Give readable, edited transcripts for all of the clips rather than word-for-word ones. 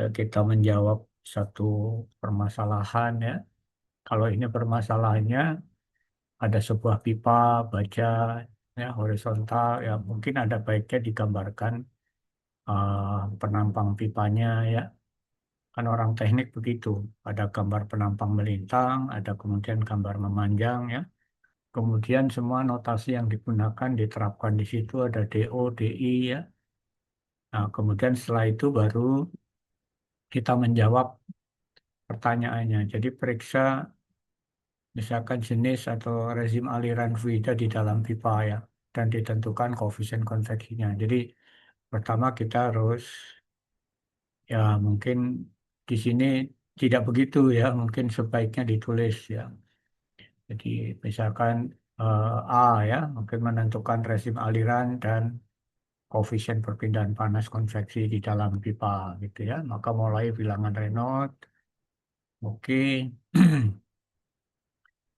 kita menjawab satu permasalahan ya. Kalau ini permasalahannya ada sebuah pipa baja ya horizontal ya mungkin ada baiknya digambarkan penampang pipanya ya. Kan orang teknik begitu. Ada gambar penampang melintang, ada kemudian gambar memanjang ya. Kemudian semua notasi yang digunakan diterapkan di situ ada DO, DI ya. Nah, kemudian setelah itu baru kita menjawab pertanyaannya. Jadi periksa misalkan jenis atau rezim aliran fluida di dalam pipa ya. Dan ditentukan koefisien konveksinya. Jadi pertama kita harus ya mungkin di sini tidak begitu ya. Mungkin sebaiknya ditulis ya. Jadi misalkan A ya, mungkin menentukan rezim aliran dan koefisien perpindahan panas konveksi di dalam pipa gitu ya. Maka mulai bilangan Reynolds, oke.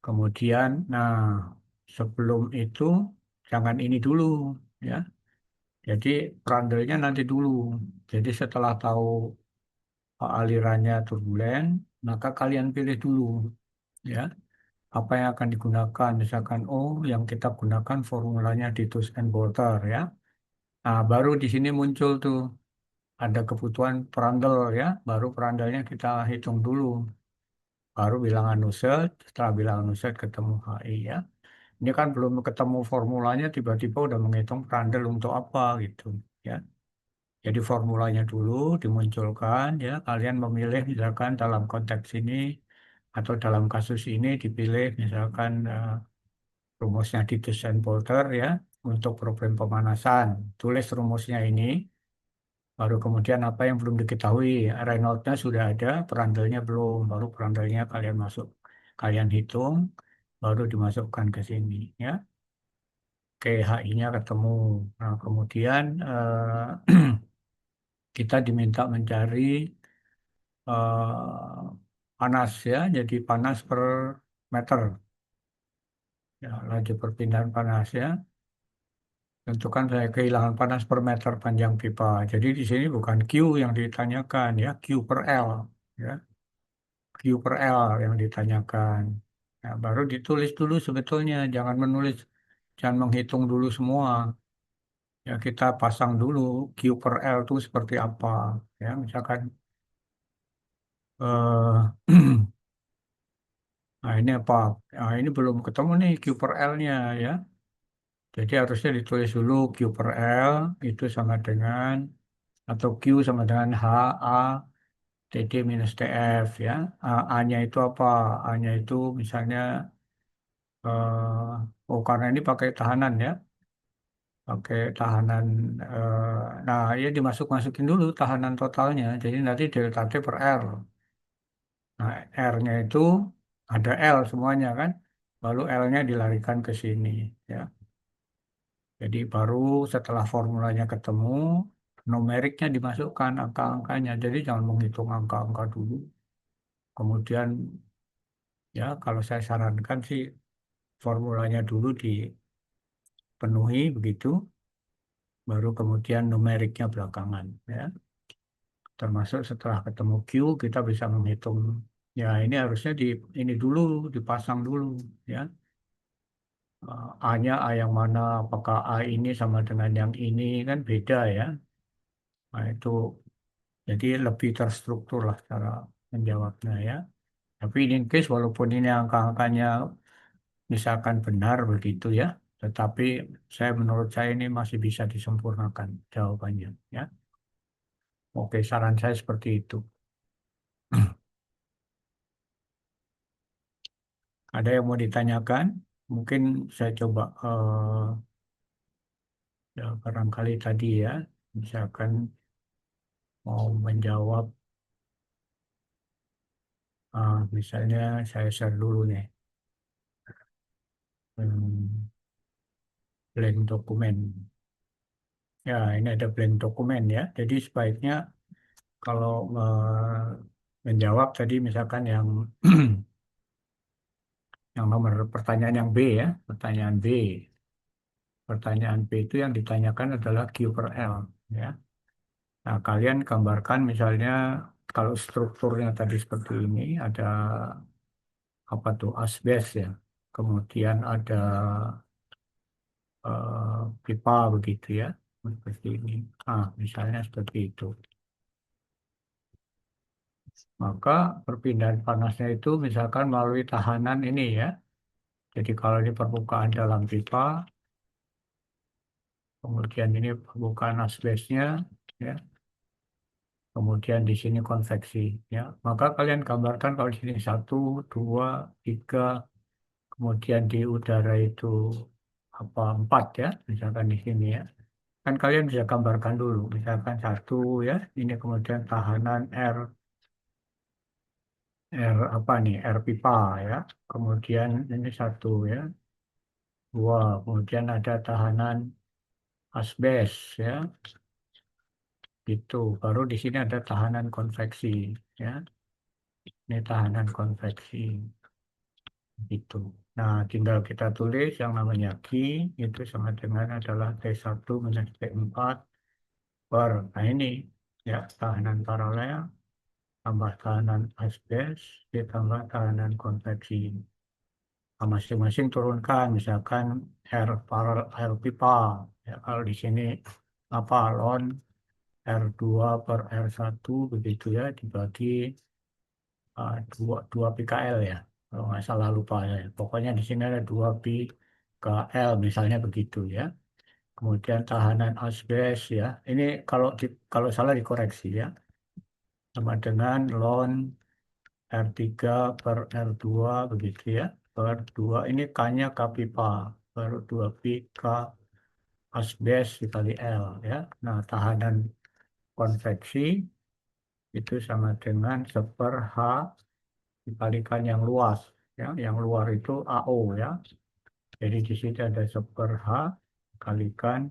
Kemudian, nah sebelum itu jangan ini dulu ya. Jadi perandelnya nanti dulu. Jadi setelah tahu alirannya turbulen, maka kalian pilih dulu ya. Apa yang akan digunakan? Misalkan, oh yang kita gunakan formulanya Ditus and Boulter ya. Nah, baru di sini muncul tuh ada kebutuhan perandel ya, baru perandelnya kita hitung dulu. Baru bilangan Nusselt, setelah bilangan Nusselt ketemu HI ya. Ini kan belum ketemu formulanya, tiba-tiba udah menghitung perandel untuk apa gitu ya. Jadi formulanya dulu dimunculkan ya, kalian memilih misalkan dalam konteks ini atau dalam kasus ini dipilih misalkan rumusnya Ditus and Boulter ya untuk problem pemanasan. Tulis rumusnya ini. Baru kemudian apa yang belum diketahui, Reynolds-nya sudah ada, perandelnya belum. Baru perandelnya kalian masuk, kalian hitung, baru dimasukkan ke sini. Ya, oke, HI-nya ketemu. Nah, kemudian kita diminta mencari panas ya, jadi panas per meter. Ya, laju perpindahan panas ya. Tentukan saya kehilangan panas per meter panjang pipa. Jadi di sini bukan Q yang ditanyakan ya, Q per L. Ya. Q per L yang ditanyakan. Nah, baru ditulis dulu sebetulnya, jangan menulis, jangan menghitung dulu semua. Ya kita pasang dulu Q per L itu seperti apa. Ya misalkan, eh nah ini apa? Nah, ini belum ketemu nih Q per L-nya ya. Jadi harusnya ditulis dulu Q per L itu sama dengan atau Q sama dengan H A TD minus TF ya. A-nya itu apa? A-nya itu misalnya oh karena ini pakai tahanan ya, pakai tahanan. Nah ya dimasuk-masukin dulu tahanan totalnya. Jadi nanti delta T per R. Nah R-nya itu ada L semuanya kan, baru L-nya dilarikan ke sini ya. Jadi baru setelah formulanya ketemu, numeriknya dimasukkan angka-angkanya. Jadi jangan menghitung angka-angka dulu. Kemudian ya kalau saya sarankan sih formulanya dulu dipenuhi begitu. Baru kemudian numeriknya belakangan ya. Termasuk setelah ketemu Q kita bisa menghitung ya ini harusnya di ini dulu dipasang dulu ya. A-nya A yang mana, apakah A ini sama dengan yang ini kan beda ya. Nah itu jadi lebih terstruktur lah cara menjawabnya ya. Tapi in case walaupun ini angka-angkanya misalkan benar begitu ya, tetapi menurut saya ini masih bisa disempurnakan jawabannya ya. Oke, saran saya seperti itu. Ada yang mau ditanyakan? Mungkin saya coba ya barangkali tadi ya, misalkan mau menjawab, misalnya saya share dulu nih, hmm, blank dokumen. Ya, ini ada blank dokumen ya. Jadi sebaiknya kalau menjawab tadi misalkan yang yang nomor pertanyaan yang B ya, pertanyaan B. Pertanyaan B itu yang ditanyakan adalah Q per L ya. Nah, kalian gambarkan misalnya kalau strukturnya tadi seperti ini, ada apa tuh asbes ya, kemudian ada pipa begitu ya, seperti ini. Misalnya seperti itu. Maka perpindahan panasnya itu misalkan melalui tahanan ini ya. Jadi kalau di permukaan dalam pipa, kemudian ini permukaan asbesnya, ya. Kemudian di sini konveksi, ya. Maka kalian gambarkan kalau di sini satu, dua, tiga, kemudian di udara itu apa empat ya, misalkan di sini ya. Kan kalian bisa gambarkan dulu, misalkan satu ya, ini kemudian tahanan R apa nih, R pipa ya. Kemudian ini satu ya, dua, kemudian ada tahanan asbes ya, itu. Baru di sini ada tahanan konveksi ya. Ini tahanan konveksi itu. Nah, tinggal kita tulis yang namanya Q itu sama dengan adalah T1 minus T4 per. Nah, ini ya tahanan paralel tambah tahanan asbes ditambah tahanan konveksi. Nah, masing-masing turunkan misalkan R pipa ya, kalau di sini apa lon R2 per R1 begitu ya dibagi dua PKL ya kalau nggak salah lupa ya. Pokoknya di sini ada 2 PKL misalnya begitu ya. Kemudian tahanan asbes ya. Ini kalau salah dikoreksi ya. Sama dengan lon R3 per R2 begitu ya. Per 2 ini K-nya K pipa per 2 pi K asbes dikali L ya. Nah, tahanan konveksi itu sama dengan 1 H dikalikan yang luas ya. Yang luar itu AO ya. Jadi di sini ada 1/H dikalikan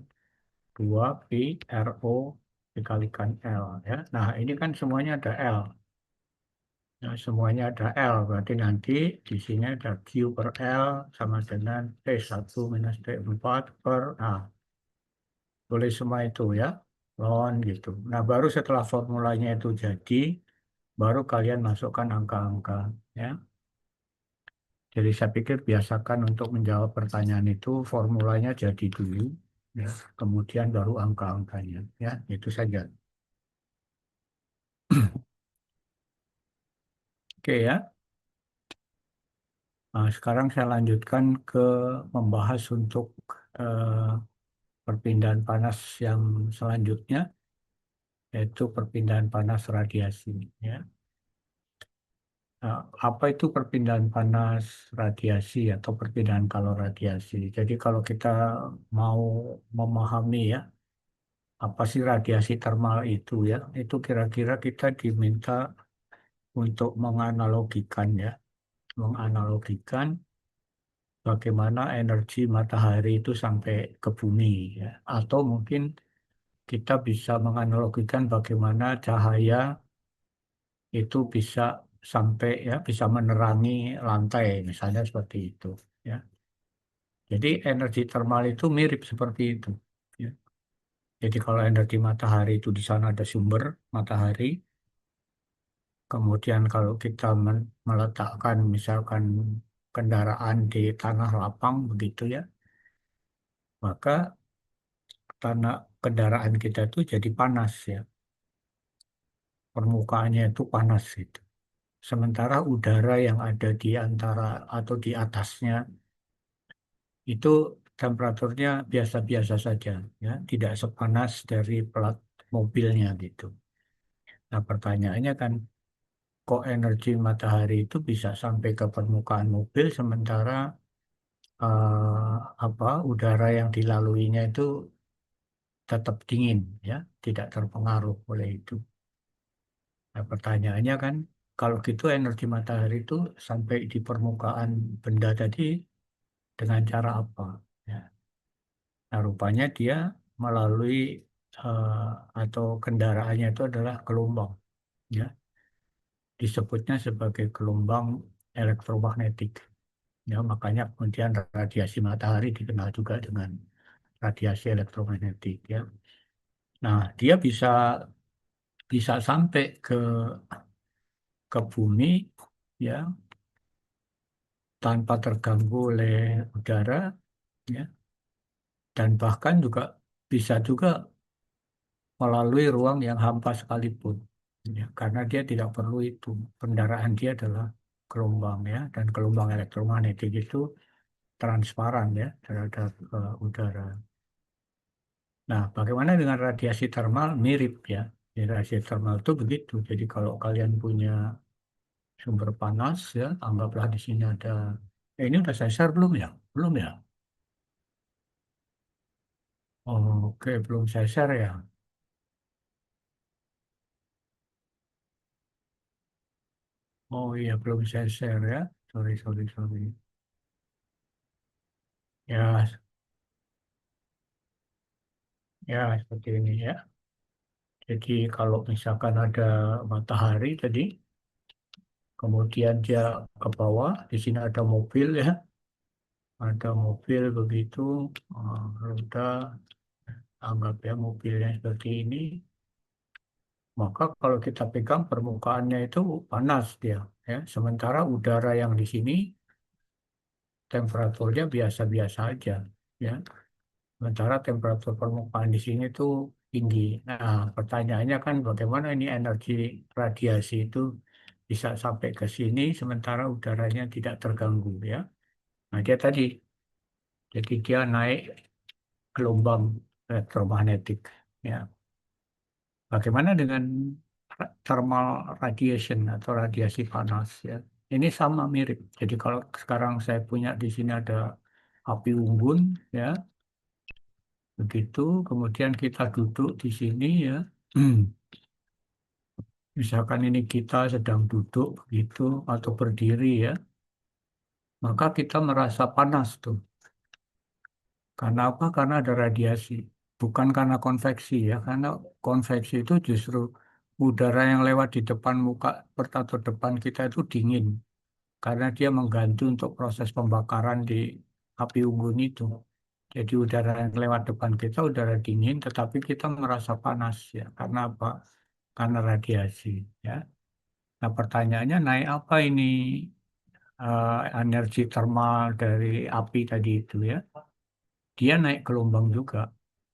2 pi RO dikalikan L ya. Nah, ini kan semuanya ada L. Nah, semuanya ada L, berarti nanti di sini ada Q per L sama dengan T1 minus T4 per tulis semua itu ya, ln gitu. Nah, baru setelah formulanya itu jadi, baru kalian masukkan angka-angka ya. Jadi saya pikir biasakan untuk menjawab pertanyaan itu formulanya jadi dulu, ya. Kemudian baru angka-angkanya, ya itu saja. Oke ya. Nah, sekarang saya lanjutkan ke membahas untuk eh, perpindahan panas yang selanjutnya, yaitu perpindahan panas radiasi. Ya. Nah, apa itu perpindahan panas radiasi atau perpindahan kalor radiasi? Jadi kalau kita mau memahami ya apa sih radiasi termal itu ya? Itu kira-kira kita diminta untuk menganalogikan ya, menganalogikan bagaimana energi matahari itu sampai ke bumi ya. Atau mungkin kita bisa menganalogikan bagaimana cahaya itu bisa sampai ya, bisa menerangi lantai misalnya seperti itu ya. Jadi energi termal itu mirip seperti itu ya. Jadi kalau energi matahari itu di sana ada sumber matahari. Kemudian kalau kita meletakkan misalkan kendaraan di tanah lapang begitu ya, maka tanah kendaraan kita itu jadi panas ya, permukaannya itu panas gitu. Sementara udara yang ada di antara atau di atasnya itu temperaturnya biasa-biasa saja ya, tidak sepanas dari plat mobilnya gitu. Nah, pertanyaannya kan kok energi matahari itu bisa sampai ke permukaan mobil sementara apa udara yang dilaluinya itu tetap dingin ya, tidak terpengaruh oleh itu. Nah, pertanyaannya kan kalau gitu energi matahari itu sampai di permukaan benda tadi dengan cara apa? Ya. Nah, rupanya dia melalui eh, atau kendaraannya itu adalah gelombang ya, disebutnya sebagai gelombang elektromagnetik. Ya, makanya kemudian radiasi matahari dikenal juga dengan radiasi elektromagnetik ya. Nah, dia bisa bisa sampai ke bumi ya tanpa terganggu oleh udara ya, dan bahkan juga bisa juga melalui ruang yang hampa sekalipun ya, karena dia tidak perlu itu, kendaraan dia adalah gelombang ya, dan gelombang elektromagnetik itu transparan ya terhadap udara. Nah, bagaimana dengan radiasi termal? Mirip ya. Ya, radiasi termal itu begitu. Jadi kalau kalian punya sumber panas ya, anggaplah di sini ada. Ini udah saya share belum ya? Belum ya? Oke, belum saya share ya. Oh iya, belum saya share ya. Sorry, sorry, sorry. Ya, ya seperti ini ya. Jadi kalau misalkan ada matahari tadi, kemudian dia ke bawah, di sini ada mobil ya, ada mobil begitu, roda, anggap ya mobilnya seperti ini, maka kalau kita pegang permukaannya itu panas dia, ya. Sementara udara yang di sini temperaturnya biasa-biasa aja, ya. Sementara temperatur permukaan di sini tuh tinggi. Nah, pertanyaannya kan bagaimana ini energi radiasi itu bisa sampai ke sini sementara udaranya tidak terganggu, ya. Nah, dia tadi, jadi dia naik gelombang elektromagnetik, ya. Bagaimana dengan thermal radiation atau radiasi panas ya? Ini sama mirip. Jadi kalau sekarang saya punya di sini ada api unggun ya, begitu. Kemudian kita duduk di sini ya. Misalkan ini kita sedang duduk begitu atau berdiri ya, maka kita merasa panas tuh. Karena apa? Karena ada radiasi. Bukan karena konveksi ya, karena konveksi itu justru udara yang lewat di depan muka atau depan kita itu dingin. Karena dia mengganti untuk proses pembakaran di api unggun itu. Jadi udara yang lewat depan kita udara dingin, tetapi kita merasa panas ya. Karena apa? Karena radiasi ya. Nah pertanyaannya naik apa ini energi termal dari api tadi itu ya? Dia naik gelombang juga.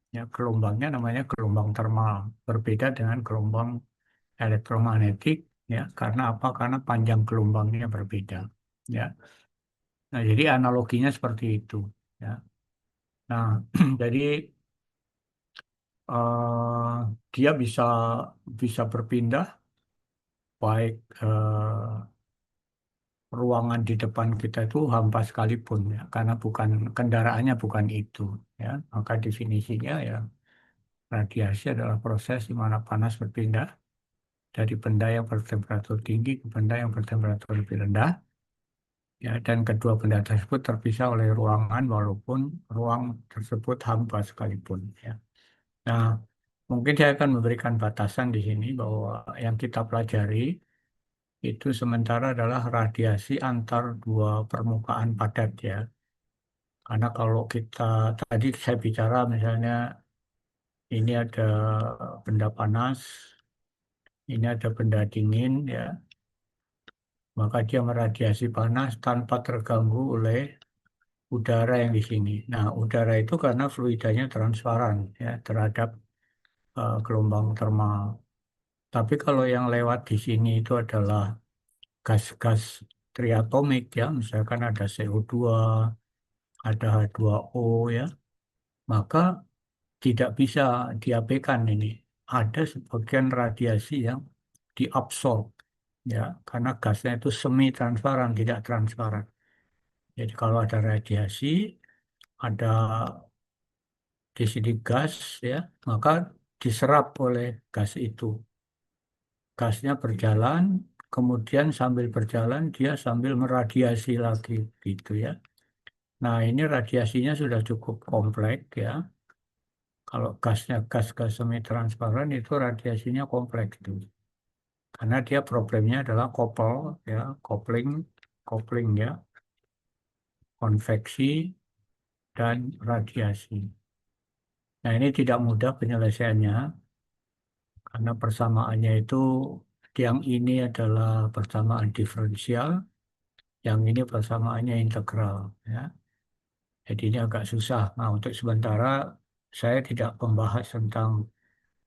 Ya, gelombangnya namanya gelombang termal, berbeda dengan gelombang elektromagnetik ya. Karena apa? Karena panjang gelombangnya berbeda. Ya. Nah, jadi analoginya seperti itu. Ya. Nah, jadi dia bisa bisa berpindah baik ruangan di depan kita itu hampa sekalipun ya, karena bukan kendaraannya bukan itu ya. Maka definisinya ya radiasi adalah proses di mana panas berpindah dari benda yang bertemperatur tinggi ke benda yang bertemperatur lebih rendah ya, dan kedua benda tersebut terpisah oleh ruangan walaupun ruang tersebut hampa sekalipun ya. Nah, mungkin saya akan memberikan batasan di sini bahwa yang kita pelajari itu sementara adalah radiasi antar dua permukaan padat ya. Karena kalau kita tadi saya bicara misalnya ini ada benda panas, ini ada benda dingin ya, maka dia meradiasi panas tanpa terganggu oleh udara yang di sini. Nah, udara itu karena fluidanya transparan ya terhadap gelombang termal. Tapi kalau yang lewat di sini itu adalah gas-gas triatomik ya, misalkan ada CO2, ada H2O ya, maka tidak bisa diabaikan ini. Ada sebagian radiasi yang diabsorb ya, karena gasnya itu semi transparan, tidak transparan. Jadi kalau ada radiasi, ada di sini gas ya, maka diserap oleh gas itu. Gasnya berjalan, kemudian sambil berjalan dia sambil meradiasi lagi gitu ya. Nah, ini radiasinya sudah cukup kompleks ya. Kalau gasnya gas-gas semi transparan itu radiasinya kompleks tuh. Karena dia problemnya adalah couple ya, coupling, coupling ya, konveksi dan radiasi. Nah, ini tidak mudah penyelesaiannya karena persamaannya itu yang ini adalah persamaan diferensial, yang ini persamaannya integral, ya. Jadi ini agak susah. Nah, untuk sementara saya tidak membahas tentang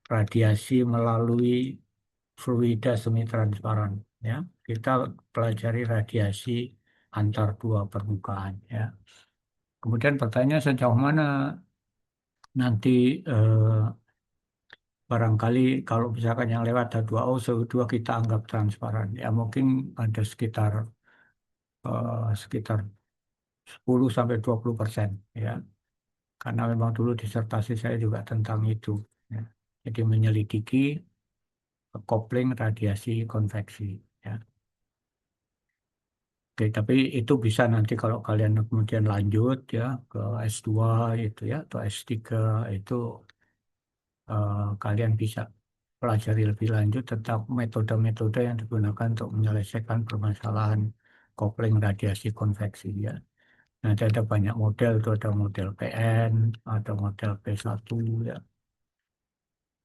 radiasi melalui fluida semi transparan, ya. Kita pelajari radiasi antar dua permukaan, ya. Kemudian pertanyaan sejauh mana nanti barangkali kalau misalkan yang lewat H2O, CO2 kita anggap transparan. Ya mungkin ada sekitar 10 sampai 20%, ya. Karena memang dulu disertasi saya juga tentang itu, ya. Jadi menyelidiki kopling radiasi konveksi, ya. Oke, tapi itu bisa nanti kalau kalian kemudian lanjut ya ke S2 itu ya atau S3 itu kalian bisa pelajari lebih lanjut tentang metode-metode yang digunakan untuk menyelesaikan permasalahan kopling radiasi konveksi, ya. Nanti ada banyak model, itu ada model PN, ada model P1, ya.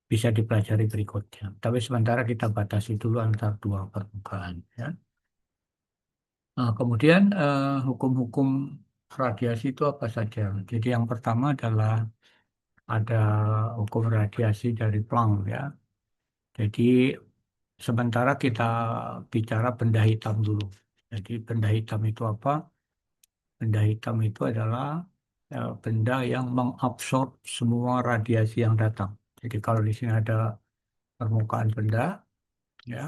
Bisa dipelajari berikutnya. Tapi sementara kita batasi dulu antar dua permukaan, ya. Nah, kemudian hukum-hukum radiasi itu apa saja? Jadi yang pertama adalah ada hukum radiasi dari Planck, ya. Jadi sementara kita bicara benda hitam dulu. Jadi benda hitam itu apa? Benda hitam itu adalah benda yang mengabsorb semua radiasi yang datang. Jadi kalau di sini ada permukaan benda, ya,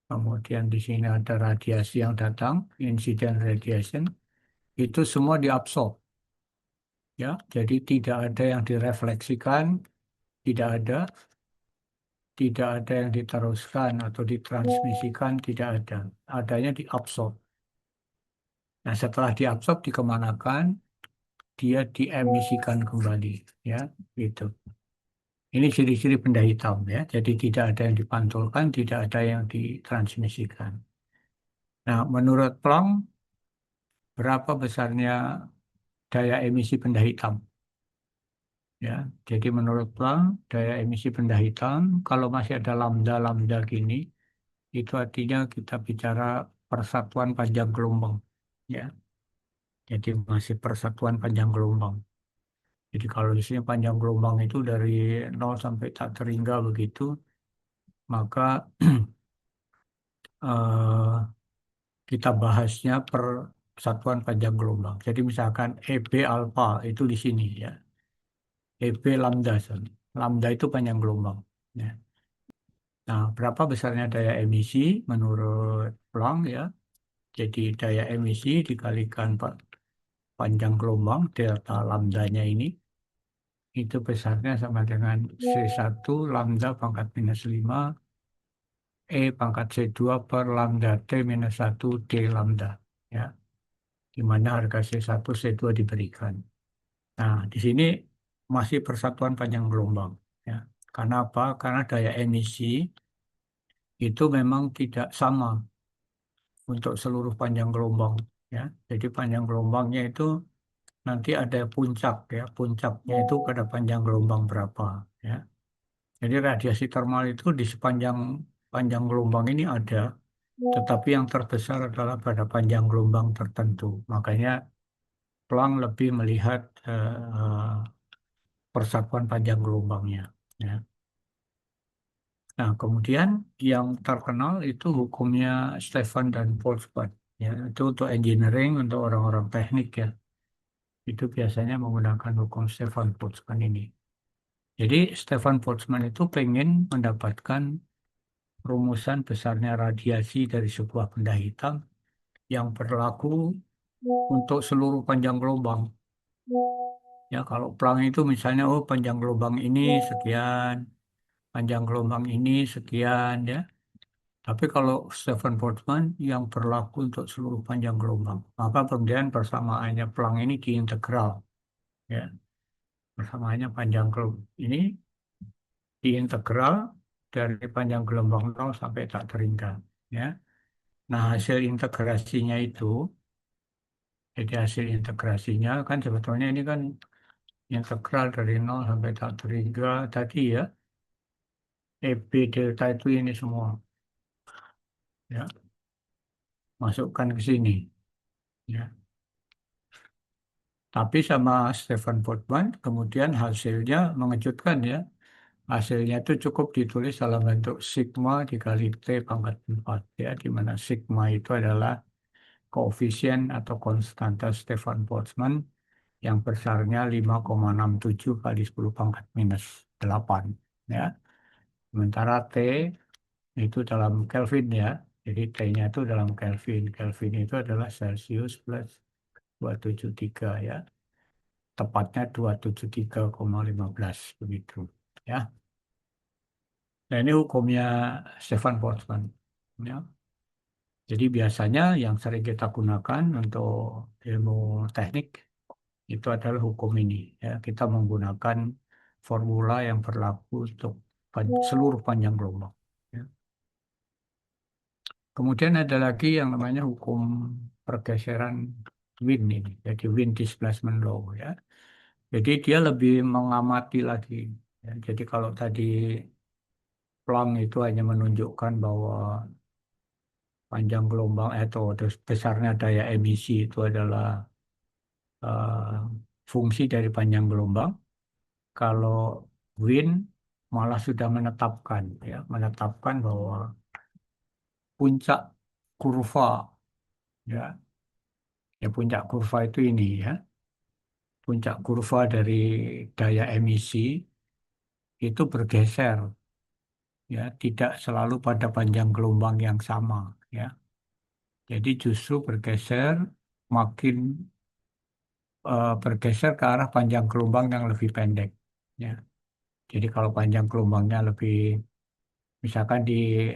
kemudian di sini ada radiasi yang datang, incident radiation, itu semua diabsorb, ya. Jadi tidak ada yang direfleksikan, tidak ada, tidak ada yang diteruskan atau ditransmisikan, tidak ada. Adanya diabsorb. Nah, setelah diabsorb, dikemanakan, dia diemisikan kembali, ya, gitu. Ini ciri-ciri benda hitam, ya. Jadi tidak ada yang dipantulkan, tidak ada yang ditransmisikan. Nah, menurut Planck, berapa besarnya daya emisi benda hitam? Ya, jadi menurut Planck, daya emisi benda hitam, kalau masih ada lambda-lambda gini, itu artinya kita bicara persatuan panjang gelombang, ya. Jadi masih persatuan panjang gelombang. Jadi kalau di sini panjang gelombang itu dari 0 sampai tak terhingga begitu, maka kita bahasnya per satuan panjang gelombang. Jadi misalkan EB alfa itu di sini, ya. EB lambda, sorry. Lambda itu panjang gelombang, ya. Nah, berapa besarnya daya emisi menurut Planck, ya? Jadi daya emisi dikalikan panjang gelombang delta lambdanya ini itu besarnya sama dengan C1 lambda pangkat minus 5 E pangkat C2 per lambda T minus 1 D lambda, ya. Di mana harga C1, C2 diberikan. Nah, di sini masih persatuan panjang gelombang, ya. Karena apa? Karena daya emisi itu memang tidak sama untuk seluruh panjang gelombang, ya. Jadi panjang gelombangnya itu nanti ada puncak, ya. Puncaknya itu pada panjang gelombang berapa, ya. Jadi radiasi termal itu di sepanjang panjang gelombang ini ada, tetapi yang terbesar adalah pada panjang gelombang tertentu. Makanya Planck lebih melihat persatuan panjang gelombangnya, ya. Nah, kemudian yang terkenal itu hukumnya Stefan dan Boltzmann, ya. Itu untuk engineering, untuk orang-orang teknik, ya. Itu biasanya menggunakan hukum Stefan Boltzmann ini. Jadi Stefan Boltzmann itu pengen mendapatkan rumusan besarnya radiasi dari sebuah benda hitam yang berlaku untuk seluruh panjang gelombang. Ya, kalau Planck itu misalnya, oh panjang gelombang ini sekian, panjang gelombang ini sekian, ya. Tapi kalau Stefan Boltzmann yang berlaku untuk seluruh panjang gelombang, maka kemudian persamaannya Planck ini diintegral, ya. Persamaannya panjang gelombang ini diintegral dari panjang gelombang 0 sampai tak terhingga, ya. Nah, hasil integrasinya itu, jadi hasil integrasinya kan sebetulnya ini kan integral dari 0 sampai tak terhingga tadi, ya. EB delta itu ini semua, ya, masukkan ke sini, ya. Tapi sama Stefan Boltzmann, kemudian hasilnya mengejutkan ya. Hasilnya itu cukup ditulis dalam bentuk sigma dikali T pangkat 4, ya, di mana sigma itu adalah koefisien atau konstanta Stefan Boltzmann yang besarnya 5,67 kali 10 pangkat minus 8, ya. Sementara T itu dalam Kelvin ya. Jadi T-nya itu dalam Kelvin. Kelvin itu adalah Celsius plus 273 ya. Tepatnya 273,15 begitu. Ya. Nah, ini hukumnya Stefan Boltzmann. Ya. Jadi biasanya yang sering kita gunakan untuk ilmu teknik itu adalah hukum ini. Ya. Kita menggunakan formula yang berlaku untuk seluruh panjang gelombang. Ya. Kemudian ada lagi yang namanya hukum pergeseran wind ini. Jadi wind displacement law ya. Jadi dia lebih mengamati lagi. Ya. Jadi kalau tadi Planck itu hanya menunjukkan bahwa panjang gelombang atau besarnya daya emisi itu adalah eh, fungsi dari panjang gelombang. Kalau wind malah sudah menetapkan ya, menetapkan bahwa puncak kurva ya, ya puncak kurva itu ini ya. Puncak kurva dari daya emisi itu bergeser ya, tidak selalu pada panjang gelombang yang sama ya. Jadi justru bergeser makin bergeser ke arah panjang gelombang yang lebih pendek ya. Jadi kalau panjang gelombangnya lebih misalkan di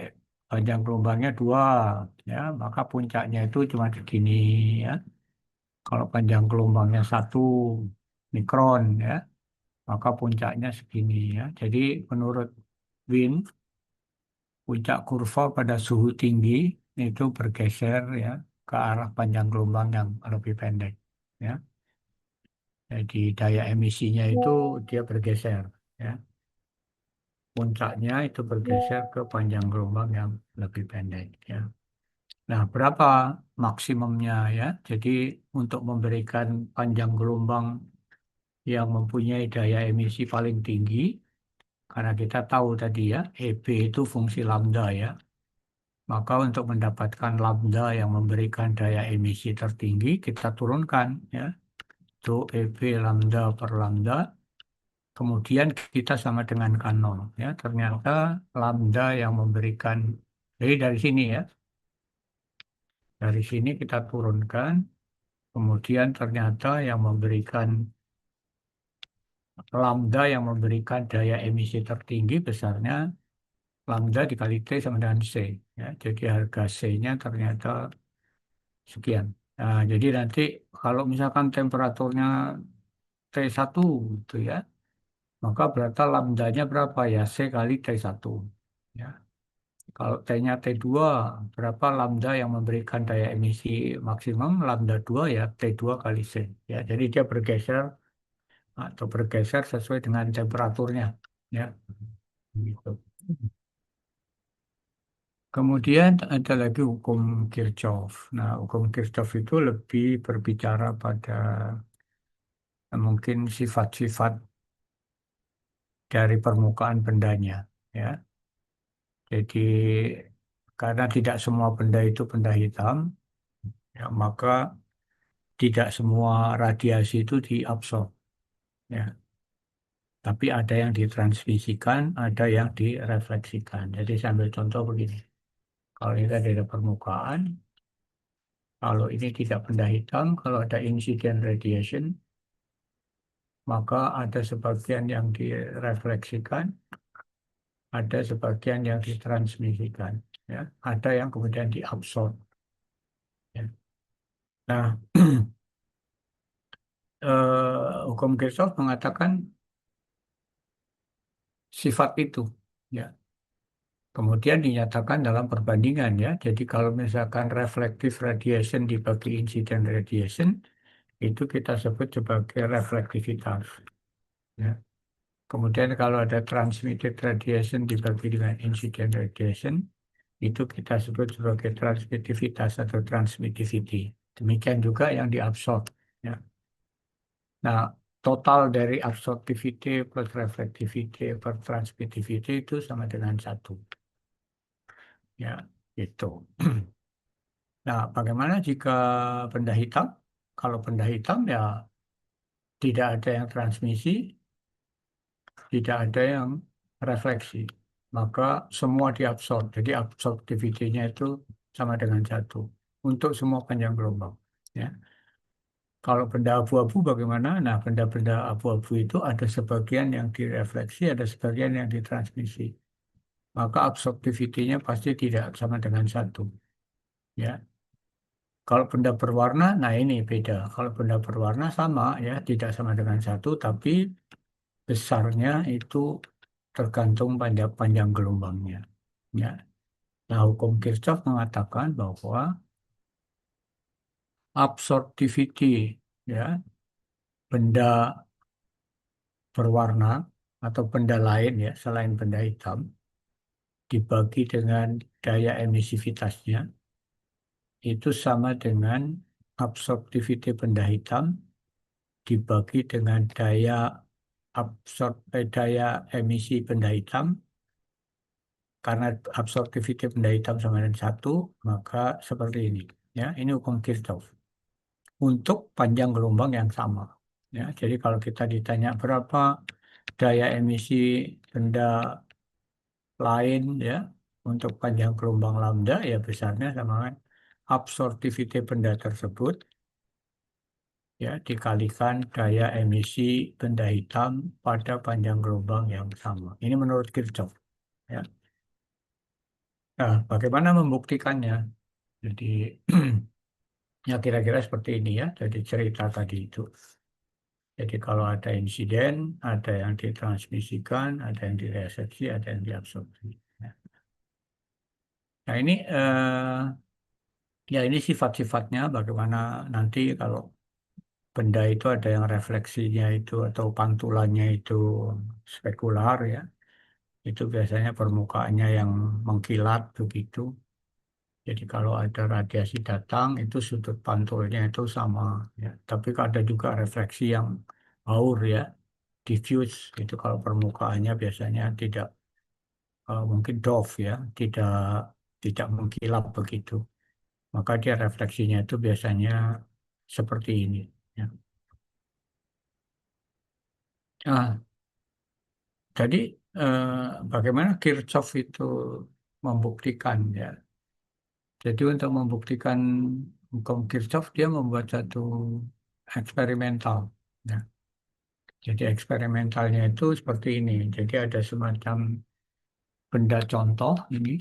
panjang gelombangnya 2 ya, maka puncaknya itu cuma segini ya. Kalau panjang gelombangnya 1 mikron ya, maka puncaknya segini ya. Jadi menurut Wien, puncak kurva pada suhu tinggi itu bergeser ya ke arah panjang gelombang yang lebih pendek ya. Jadi daya emisinya itu dia bergeser ya. Puncaknya itu bergeser ke panjang gelombang yang lebih pendek ya. Nah, berapa maksimumnya ya? Jadi untuk memberikan panjang gelombang yang mempunyai daya emisi paling tinggi, karena kita tahu tadi ya, EB itu fungsi lambda ya. Maka untuk mendapatkan lambda yang memberikan daya emisi tertinggi, kita turunkan ya. Itu EB lambda per lambda. Kemudian kita sama dengan K0 ya. Ternyata lambda yang memberikan, jadi dari sini ya. Dari sini kita turunkan. Kemudian ternyata yang memberikan lambda yang memberikan daya emisi tertinggi besarnya lambda dikali T sama dengan C. Ya, jadi harga C-nya ternyata sekian. Nah, jadi nanti kalau misalkan temperaturnya T1 gitu ya, maka berarti lambdanya berapa ya? C kali T1. Ya. Kalau T-nya T2, berapa lambda yang memberikan daya emisi maksimum? Lambda 2 ya, T2 kali C. Ya, jadi dia bergeser atau bergeser sesuai dengan temperaturnya. Ya, gitu. Kemudian ada lagi hukum Kirchhoff. Nah, hukum Kirchhoff itu lebih berbicara pada mungkin sifat-sifat dari permukaan bendanya. Ya, jadi karena tidak semua benda itu benda hitam, ya, maka tidak semua radiasi itu diabsorb. Ya, tapi ada yang ditransmisikan, ada yang direfleksikan. Jadi sambil contoh begini. Kalau ini dari permukaan, kalau ini tidak benda hitam, kalau ada incident radiation, maka ada sebagian yang direfleksikan, ada sebagian yang ditransmisikan, ya, ada yang kemudian diabsorb. Ya. Nah, hukum Kirchhoff mengatakan sifat itu, ya. Kemudian dinyatakan dalam perbandingan, ya. Jadi kalau misalkan reflective radiation dibagi incident radiation, itu kita sebut sebagai reflektivitas. Ya. Kemudian kalau ada transmitted radiation dibagi dengan incident radiation, itu kita sebut sebagai transmitivitas atau transmittivity. Demikian juga yang diabsorb. Ya. Nah, total dari absorptivity plus reflectivity per transmittivity itu sama dengan satu. Ya, itu. Nah, bagaimana jika benda hitam? Kalau benda hitam ya tidak ada yang transmisi, tidak ada yang refleksi. Maka semua diabsorb. Jadi absorptivity-nya itu sama dengan satu untuk semua panjang gelombang. Ya. Kalau benda abu-abu bagaimana? Nah, benda-benda abu-abu itu ada sebagian yang direfleksi, ada sebagian yang ditransmisi. Maka absorptivity-nya pasti tidak sama dengan satu. Ya. Kalau benda berwarna, nah ini beda. Kalau benda berwarna sama ya, tidak sama dengan satu, tapi besarnya itu tergantung panjang gelombangnya. Ya. Nah, hukum Kirchhoff mengatakan bahwa absorptivity ya benda berwarna atau benda lain ya selain benda hitam dibagi dengan daya emisivitasnya itu sama dengan absorptivity benda hitam dibagi dengan daya emisi benda hitam. Karena absorptivity benda hitam sama dengan satu, maka seperti ini. Ya, ini hukum Kirchhoff untuk panjang gelombang yang sama. Ya, jadi kalau kita ditanya berapa daya emisi benda lain ya untuk panjang gelombang lambda, ya besarnya sama dengan absorptivity benda tersebut ya dikalikan daya emisi benda hitam pada panjang gelombang yang sama. Ini menurut Kirchhoff. Ya. Nah, bagaimana membuktikannya? Jadi ya kira-kira seperti ini ya. Jadi cerita tadi itu. Jadi kalau ada insiden, ada yang ditransmisikan, ada yang diresepsi, ada yang diabsorpsi. Ya. Nah ini ya ini sifat-sifatnya bagaimana nanti kalau benda itu ada yang refleksinya itu atau pantulannya itu spekular ya. Itu biasanya permukaannya yang mengkilat begitu. Jadi kalau ada radiasi datang itu sudut pantulnya itu sama ya. Tapi ada juga refleksi yang aur ya, diffuse itu kalau permukaannya biasanya tidak mungkin doff ya, tidak mengkilap begitu. Maka dia refleksinya itu biasanya seperti ini ya. Nah, jadi eh, bagaimana Kirchhoff itu membuktikan ya. Jadi untuk membuktikan hukum Kirchhoff dia membuat satu eksperimental. Ya. Jadi eksperimentalnya itu seperti ini. Jadi ada semacam benda contoh ini.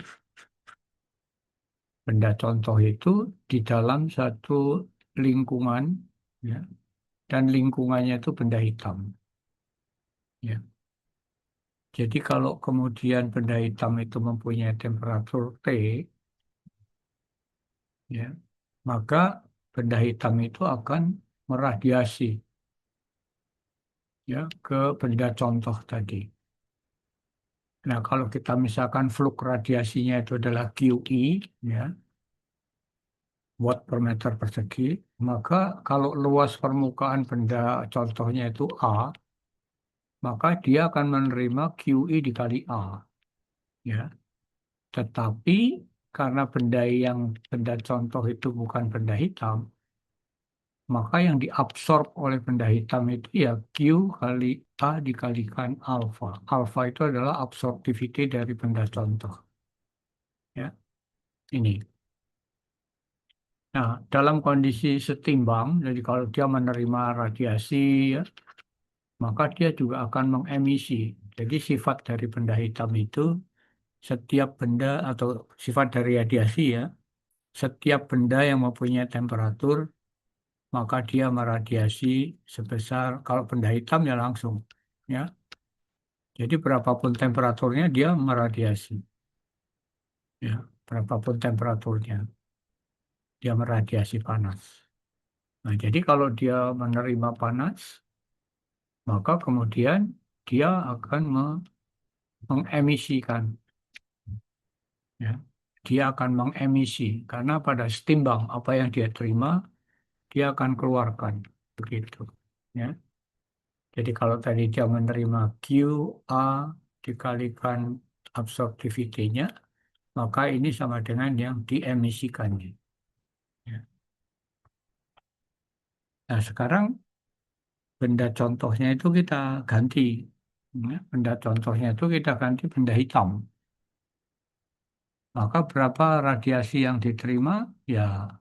Benda contoh itu di dalam satu lingkungan, ya, dan lingkungannya itu benda hitam. Ya. Jadi kalau kemudian benda hitam itu mempunyai temperatur T, ya, maka benda hitam itu akan meradiasi ya ke benda contoh tadi. Nah, kalau kita misalkan fluk radiasinya itu adalah QE, ya, watt per meter persegi, maka kalau luas permukaan benda contohnya itu A, maka dia akan menerima QE dikali A. Ya. Tetapi karena benda contoh itu bukan benda hitam, maka yang diabsorb oleh benda hitam itu ya Q kali A dikalikan alfa. Alfa itu adalah absorptivity dari benda contoh. Ya, ini. Nah, dalam kondisi setimbang, jadi kalau dia menerima radiasi, ya, maka dia juga akan mengemisi. Jadi sifat dari benda hitam itu, setiap benda atau sifat dari radiasi ya, setiap benda yang mempunyai temperatur, maka dia meradiasi sebesar, kalau benda hitam ya langsung. Ya. Jadi berapapun temperaturnya, dia meradiasi. Ya, berapapun temperaturnya, dia meradiasi panas. Nah, jadi kalau dia menerima panas, maka kemudian dia akan mengemisikan, ya. Dia akan mengemisi karena pada setimbang apa yang dia terima, dia akan keluarkan, begitu. Ya. Jadi kalau tadi dia menerima Q, A dikalikan absorptivity-nya, maka ini sama dengan yang diemisikannya. Ya. Nah, sekarang benda contohnya itu kita ganti. Ya, benda contohnya itu kita ganti benda hitam. Maka berapa radiasi yang diterima? Ya,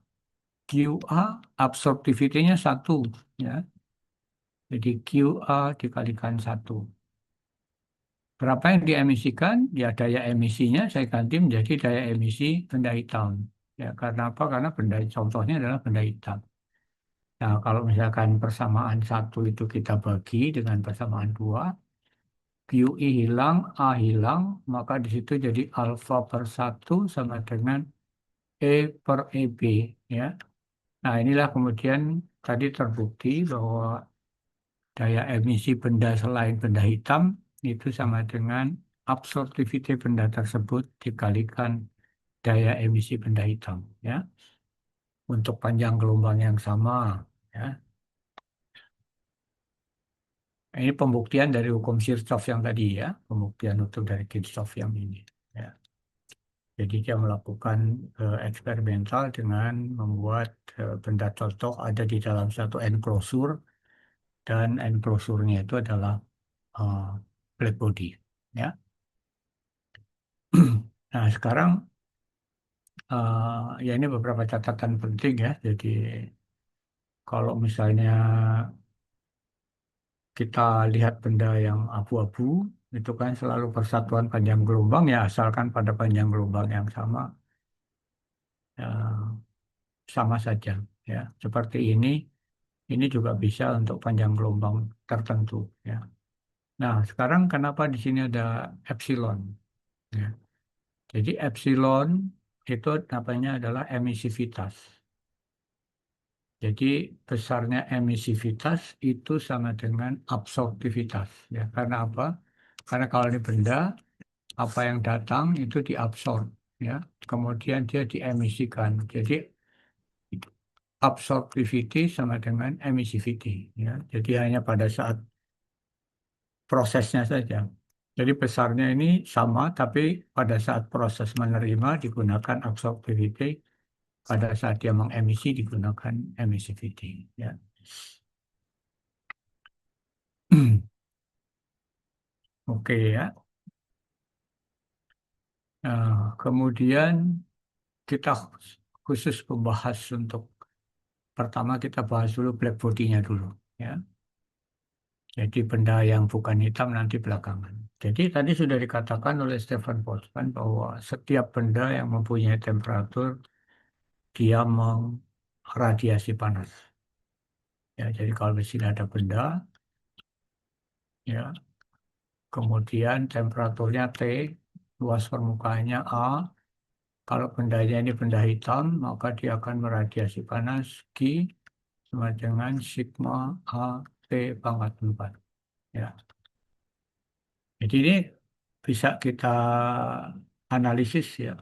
QA absorptivity-nya 1. Ya. Jadi QA dikalikan 1. Berapa yang diemisikan? Ya, daya emisinya saya ganti menjadi daya emisi benda hitam. Ya, karena apa? Karena benda contohnya adalah benda hitam. Nah, kalau misalkan persamaan 1 itu kita bagi dengan persamaan 2, QI hilang, A hilang, maka di situ jadi alfa per 1 sama dengan E per EB. Ya. Nah, inilah kemudian tadi terbukti bahwa daya emisi benda selain benda hitam itu sama dengan absorptivity benda tersebut dikalikan daya emisi benda hitam. Ya. Untuk panjang gelombang yang sama. Ya. Ini pembuktian dari hukum Kirchhoff yang tadi ya, pembuktian untuk dari Kirchhoff yang ini. Ya. Jadi dia melakukan eksperimental dengan membuat benda contoh ada di dalam satu enclosure dan enclosure-nya itu adalah eh, black body. Ya. Nah sekarang ya ini beberapa catatan penting ya. Jadi kalau misalnya kita lihat benda yang abu-abu itu kan selalu persatuan panjang gelombang ya asalkan pada panjang gelombang yang sama ya, sama saja ya seperti ini juga bisa untuk panjang gelombang tertentu ya. Nah sekarang kenapa di sini ada epsilon ya. Jadi epsilon itu namanya adalah emisivitas. Jadi besarnya emisivitas itu sama dengan absorptivitas ya. Karena apa? Karena kalau ini benda apa yang datang itu diabsorb ya. Kemudian dia diemisikan. Jadi absorptivity sama dengan emissivity ya. Jadi hanya pada saat prosesnya saja. Jadi besarnya ini sama tapi pada saat proses menerima digunakan absorptivity, pada saat dia mengemisi digunakan emissivity ya. Oke ya. Nah, kemudian kita khusus membahas untuk pertama kita bahas dulu black body-nya dulu ya. Jadi benda yang bukan hitam nanti belakangan. Jadi tadi sudah dikatakan oleh Stephen Boltzmann bahwa setiap benda yang mempunyai temperatur dia mengradiasi panas. Ya, jadi kalau di sini ada benda, ya, kemudian temperaturnya T, luas permukaannya A. Kalau bendanya ini benda hitam, maka dia akan meradiasi panas Q sama dengan sigma A T pangkat 4. Ya. Jadi ini bisa kita analisis ya,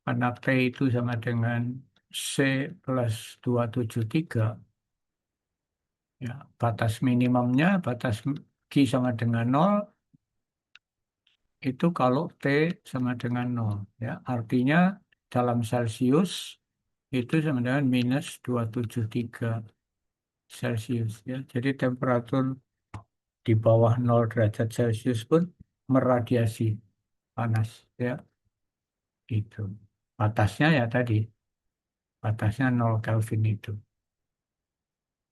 karena P itu sama dengan C plus 273, ya, batas minimumnya, batas Q sama dengan 0, itu kalau T sama dengan 0. Ya. Artinya dalam Celsius itu sama dengan minus 273 Celsius. Ya. Jadi temperatur di bawah 0 derajat Celcius pun meradiasi panas. Ya. Itu. Batasnya ya tadi, batasnya 0 Kelvin itu.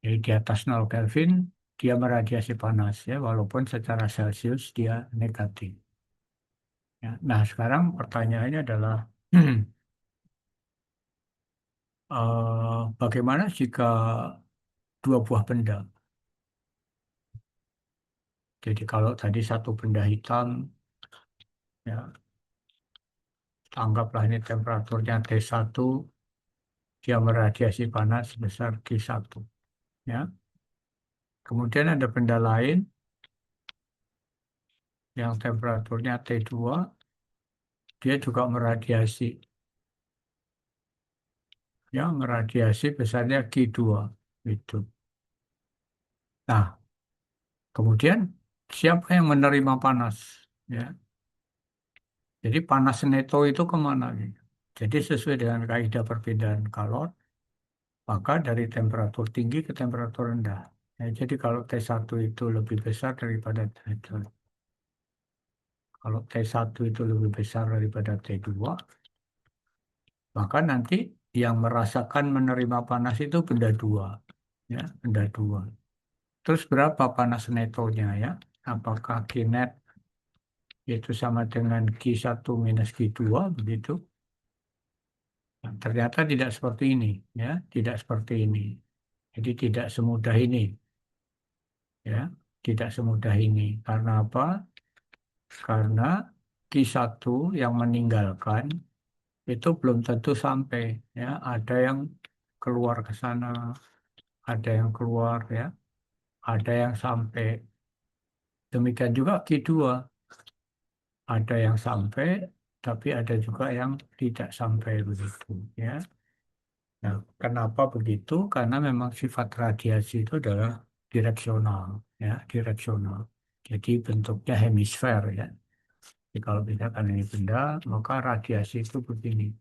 Jadi di atas 0 Kelvin dia meradiasi panas ya, walaupun secara Celcius dia negatif. Ya. Nah sekarang pertanyaannya adalah bagaimana jika dua buah benda? Jadi kalau tadi satu benda hitam, ya anggaplah ini temperaturnya T1, dia meradiasi panas sebesar Q1. Ya. Kemudian ada benda lain yang temperaturnya T2, dia juga meradiasi, ya meradiasi besarnya Q2 itu. Nah, kemudian siapa yang menerima panas? Ya, jadi panas neto itu kemana? Gitu. Jadi sesuai dengan kaidah perpindahan kalor, maka dari temperatur tinggi ke temperatur rendah. Ya, jadi kalau T1 itu lebih besar daripada T2, kalau T1 itu lebih besar daripada T2, maka nanti yang merasakan menerima panas itu benda dua, ya, benda dua. Terus berapa panas netonya ya? Apakah Q net itu sama dengan Q1 minus Q2 begitu? Nah, ternyata tidak seperti ini, ya, tidak seperti ini. Jadi tidak semudah ini, ya, tidak semudah ini. Karena apa? Karena Q1 yang meninggalkan itu belum tentu sampai, ya. Ada yang keluar ke sana, ada yang keluar, ya, ada yang sampai. Demikian juga Q2, ada yang sampai, tapi ada juga yang tidak sampai begitu, ya. Nah, kenapa begitu? Karena memang sifat radiasi itu adalah direksional, ya, direksional. Jadi bentuknya hemisfer, ya. Jadi kalau misalkan ini benda, maka radiasi itu begini.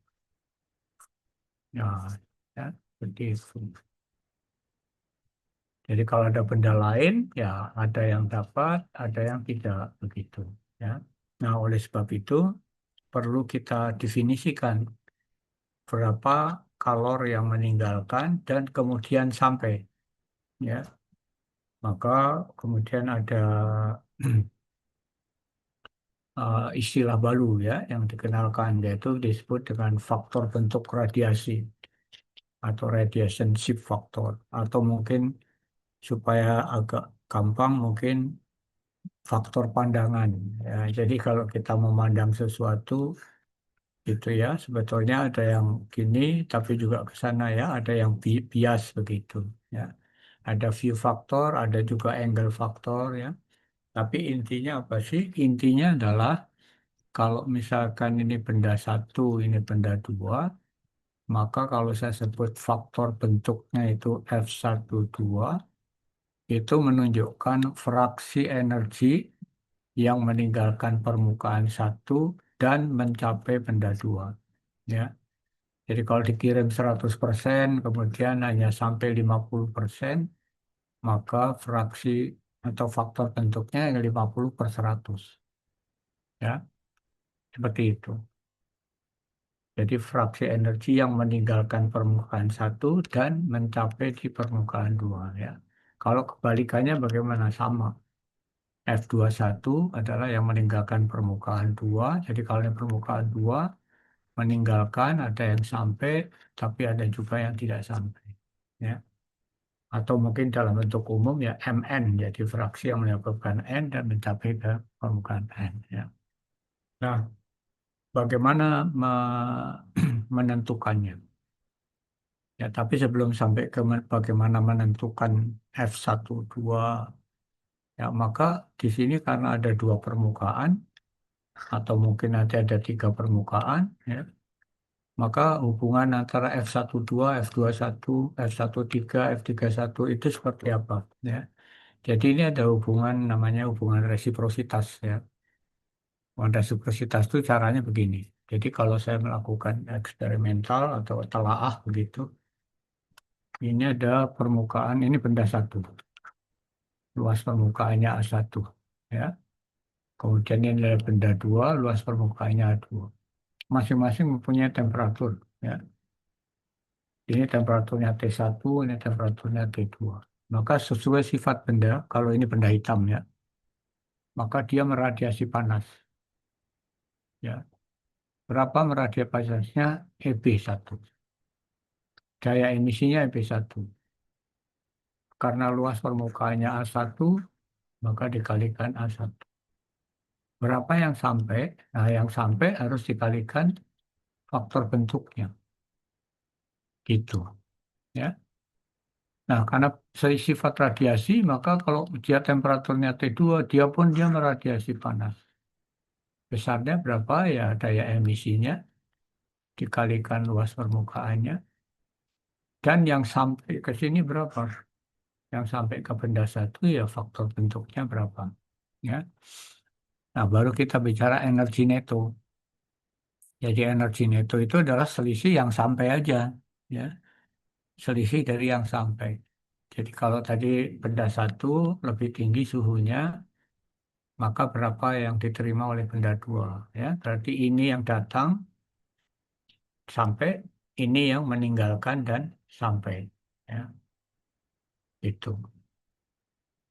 Ya, ya, seperti itu. Jadi kalau ada benda lain, ya ada yang dapat, ada yang tidak begitu, ya. Nah, oleh sebab itu perlu kita definisikan berapa kalor yang meninggalkan dan kemudian sampai, ya. Maka kemudian ada istilah baru, ya, yang dikenalkan, yaitu disebut dengan faktor bentuk radiasi atau radiation shift factor, atau mungkin supaya agak gampang mungkin faktor pandangan, ya. Jadi kalau kita memandang sesuatu itu, ya, sebetulnya ada yang gini tapi juga ke sana, ya, ada yang bias begitu, ya. Ada view factor, ada juga angle factor, ya. Tapi intinya apa sih? Intinya adalah kalau misalkan ini benda satu, ini benda dua, maka kalau saya sebut faktor bentuknya itu F12, itu menunjukkan fraksi energi yang meninggalkan permukaan satu dan mencapai benda dua. Ya. Jadi kalau dikirim 100%, kemudian hanya sampai 50%, maka fraksi atau faktor bentuknya yang 50/100. Ya, seperti itu. Jadi fraksi energi yang meninggalkan permukaan satu dan mencapai di permukaan dua, ya. Kalau kebalikannya bagaimana? Sama. F21 adalah yang meninggalkan permukaan dua. Jadi kalau yang permukaan dua meninggalkan, ada yang sampai, tapi ada juga yang tidak sampai, ya. Atau mungkin dalam bentuk umum, ya, Mn, jadi fraksi yang menyebabkan N dan mencapai ke permukaan N, ya. Nah, bagaimana menentukannya? Ya, tapi sebelum sampai ke bagaimana menentukan F12, ya, maka di sini karena ada dua permukaan, atau mungkin nanti ada tiga permukaan, ya, maka hubungan antara F12, F21, F13, F31 itu seperti apa, ya. Jadi ini ada hubungan namanya hubungan resiprositas, ya. Hubungan resiprositas itu caranya begini. Jadi kalau saya melakukan eksperimental atau telaah begitu, ini ada permukaan, ini benda satu. Luas permukaannya A1, ya. Kemudian ini adalah benda dua, luas permukaannya A2. Masing-masing mempunyai temperatur, ya. Ini temperaturnya T1, ini temperaturnya T2. Maka sesuai sifat benda, kalau ini benda hitam, ya, maka dia meradiasi panas, ya. Berapa meradiasi panasnya? EB1. Daya emisinya EB1. Karena luas permukaannya A1, maka dikalikan A1. Berapa yang sampai? Nah, yang sampai harus dikalikan faktor bentuknya. Gitu, ya. Nah, karena sifat radiasi, maka kalau dia temperaturnya T2, dia meradiasi panas. Besarnya berapa? Ya, daya emisinya dikalikan luas permukaannya. Dan yang sampai ke sini berapa? Yang sampai ke benda satu, ya faktor bentuknya berapa. Ya. Nah, baru kita bicara energi neto. Jadi energi neto itu adalah selisih yang sampai aja. Ya. Selisih dari yang sampai. Jadi kalau tadi benda satu lebih tinggi suhunya, maka berapa yang diterima oleh benda dua, ya berarti ini yang datang sampai, ini yang meninggalkan dan sampai, ya itu.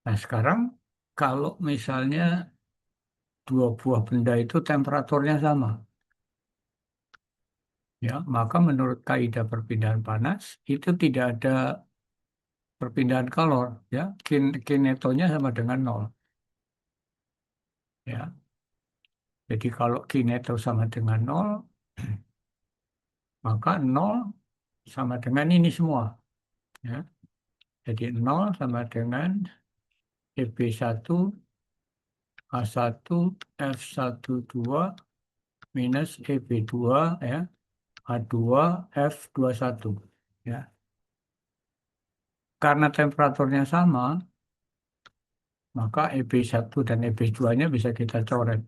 Nah sekarang kalau misalnya dua buah benda itu temperaturnya sama, ya maka menurut kaidah perpindahan panas itu tidak ada perpindahan kalor, ya kinetonya sama dengan nol, ya jadi kalau kineto sama dengan nol, maka nol sama dengan ini semua, ya. Jadi nol sama dengan EB1 A1 F12 minus EB2, ya A2 F21, ya. Karena temperaturnya sama, maka EB1 dan EB2-nya bisa kita coret.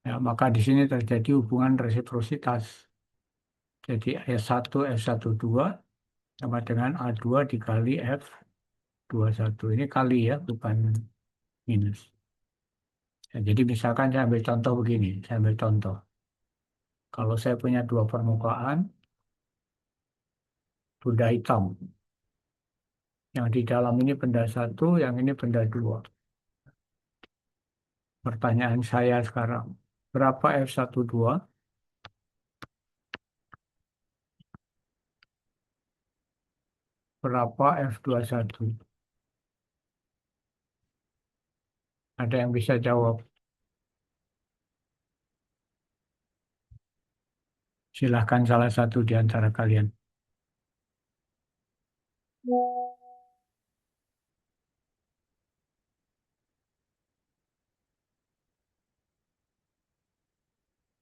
Ya, maka di sini terjadi hubungan resiprositas. Jadi S1 F12 sama dengan A2 dikali F21. Ini kali ya, bukan minus. Ya, jadi misalkan saya ambil contoh begini, saya ambil contoh. Kalau saya punya dua permukaan, benda hitam. Yang di dalam ini benda satu, yang ini benda dua. Pertanyaan saya sekarang, berapa F12, berapa F21? Ada yang bisa jawab? Silahkan salah satu di antara kalian.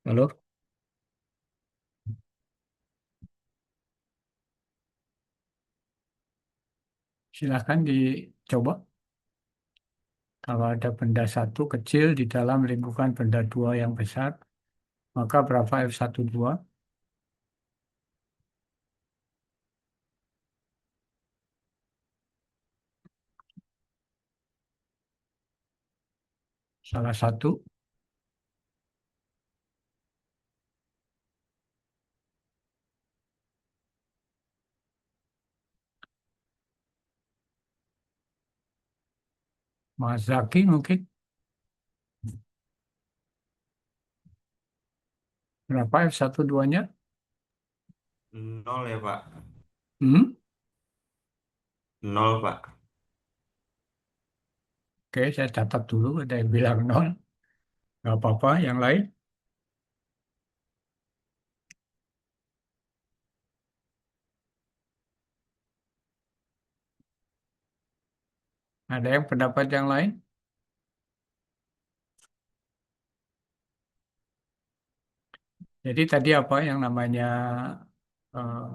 Halo? Silahkan dicoba. Kalau ada benda satu kecil di dalam lingkupan benda dua yang besar, maka berapa F12? Salah satu, Mas Zaki mungkin, berapa F12-nya? Nol ya Pak. Hmm? Nol Pak. Oke, saya catat dulu. Ada yang bilang nol. Nggak apa-apa. Yang lain? Ada yang pendapat yang lain? Jadi tadi apa yang namanya eh,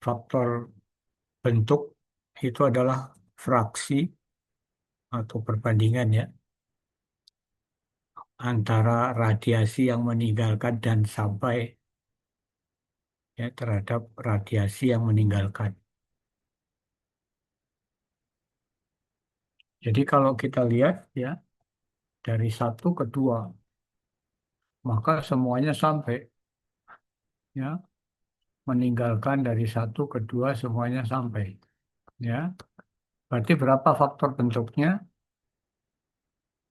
faktor bentuk itu adalah fraksi atau perbandingan, ya, antara radiasi yang meninggalkan dan sampai, ya terhadap radiasi yang meninggalkan. Jadi kalau kita lihat, ya, dari satu ke dua, maka semuanya sampai, ya, meninggalkan dari satu ke dua semuanya sampai, ya. Berarti berapa faktor bentuknya?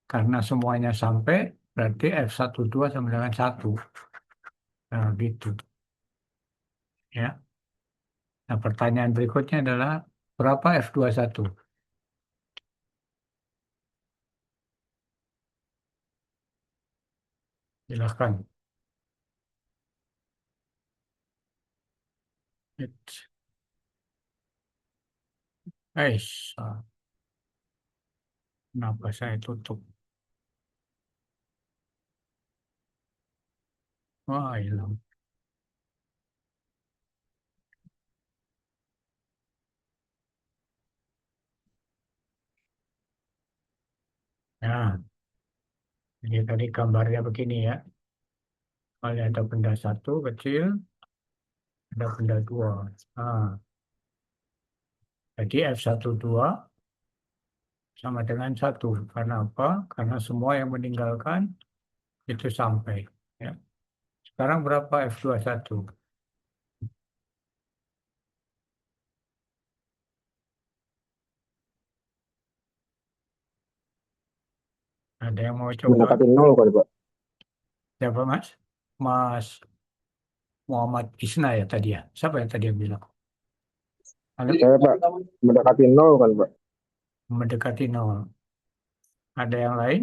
Karena semuanya sampai, berarti F12 sama dengan satu. Nah, gitu. Ya. Nah, pertanyaan berikutnya adalah berapa F21? Silahkan. It's, eh, kenapa saya tutup? Wah, hilang. Nah, jadi tadi gambarnya begini ya. Kalau ada benda satu kecil, ada benda dua. Nah, jadi F12 sama dengan satu. Karena apa? Karena semua yang meninggalkan itu sampai. Ya. Sekarang berapa F21? Ada yang mau coba? Mendekati nol kali Pak. Siapa Mas? Mas Muhammad Isna ya tadi ya? Siapa yang tadi yang bilang? Halo? Saya Pak, mendekati nol kan Pak. Mendekati nol. Ada yang lain?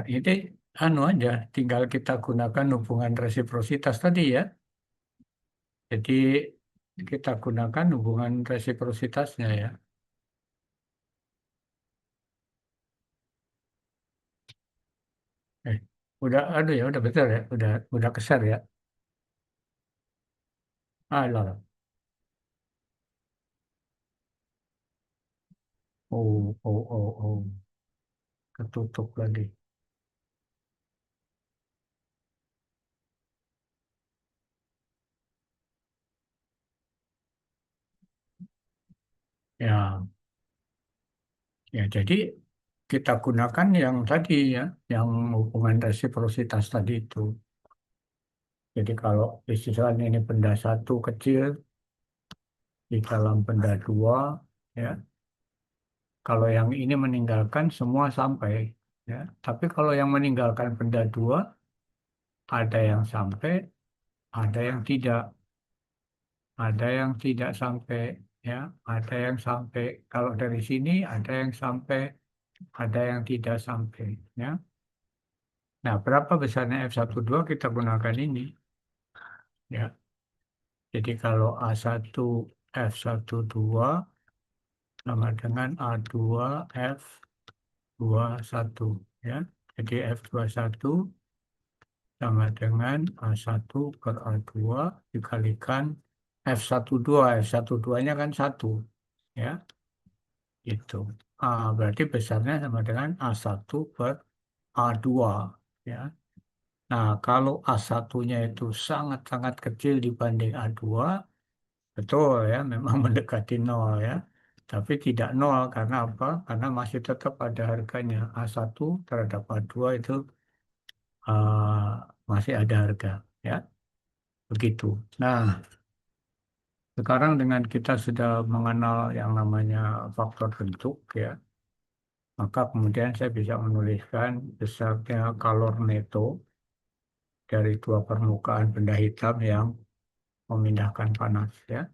Ini anu aja, tinggal kita gunakan hubungan resiprositas tadi ya. Jadi kita gunakan hubungan resiprositasnya ya. Eh, aduh ya, udah betul ya, udah keser ya. Lah. Oh, ketutup lagi. Ya, ya jadi kita gunakan yang tadi ya, yang hubungan resiprositas tadi itu. Jadi kalau istilahnya ini benda satu kecil di dalam benda dua, ya. Kalau yang ini meninggalkan semua sampai, ya. Tapi kalau yang meninggalkan benda dua, ada yang sampai, ada yang tidak, ada yang tidak sampai, ya. Ada yang sampai. Kalau dari sini ada yang sampai, ada yang tidak sampai, ya. Nah, berapa besarnya F12 kita gunakan ini, ya. Jadi kalau A1 F12 sama dengan A2 F21, ya. Jadi F21 sama dengan A1 per A2 dikalikan F12. F12-nya kan 1, ya. Itu. Berarti besarnya sama dengan A1 per A2, ya. Nah, kalau A1-nya itu sangat-sangat kecil dibanding A2, betul ya, memang mendekati nol ya. Tapi tidak nol karena apa? Karena masih tetap ada harganya. A1 terhadap A2 itu masih ada harga ya. Begitu. Nah, sekarang dengan kita sudah mengenal yang namanya faktor bentuk ya, maka kemudian saya bisa menuliskan besarnya kalor neto dari dua permukaan benda hitam yang memindahkan panas ya.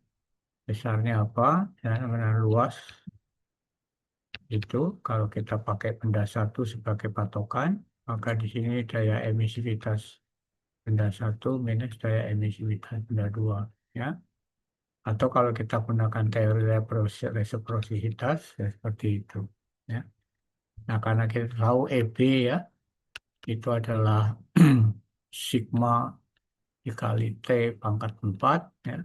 Besarnya apa? Ya, namanya luas itu kalau kita pakai benda satu sebagai patokan, maka di sini daya emisivitas benda satu minus daya emisivitas benda dua, ya. Atau kalau kita gunakan teori resiprositas, ya seperti itu, ya. Nah, karena kita tahu EB ya, itu adalah sigma dikali T pangkat 4, ya.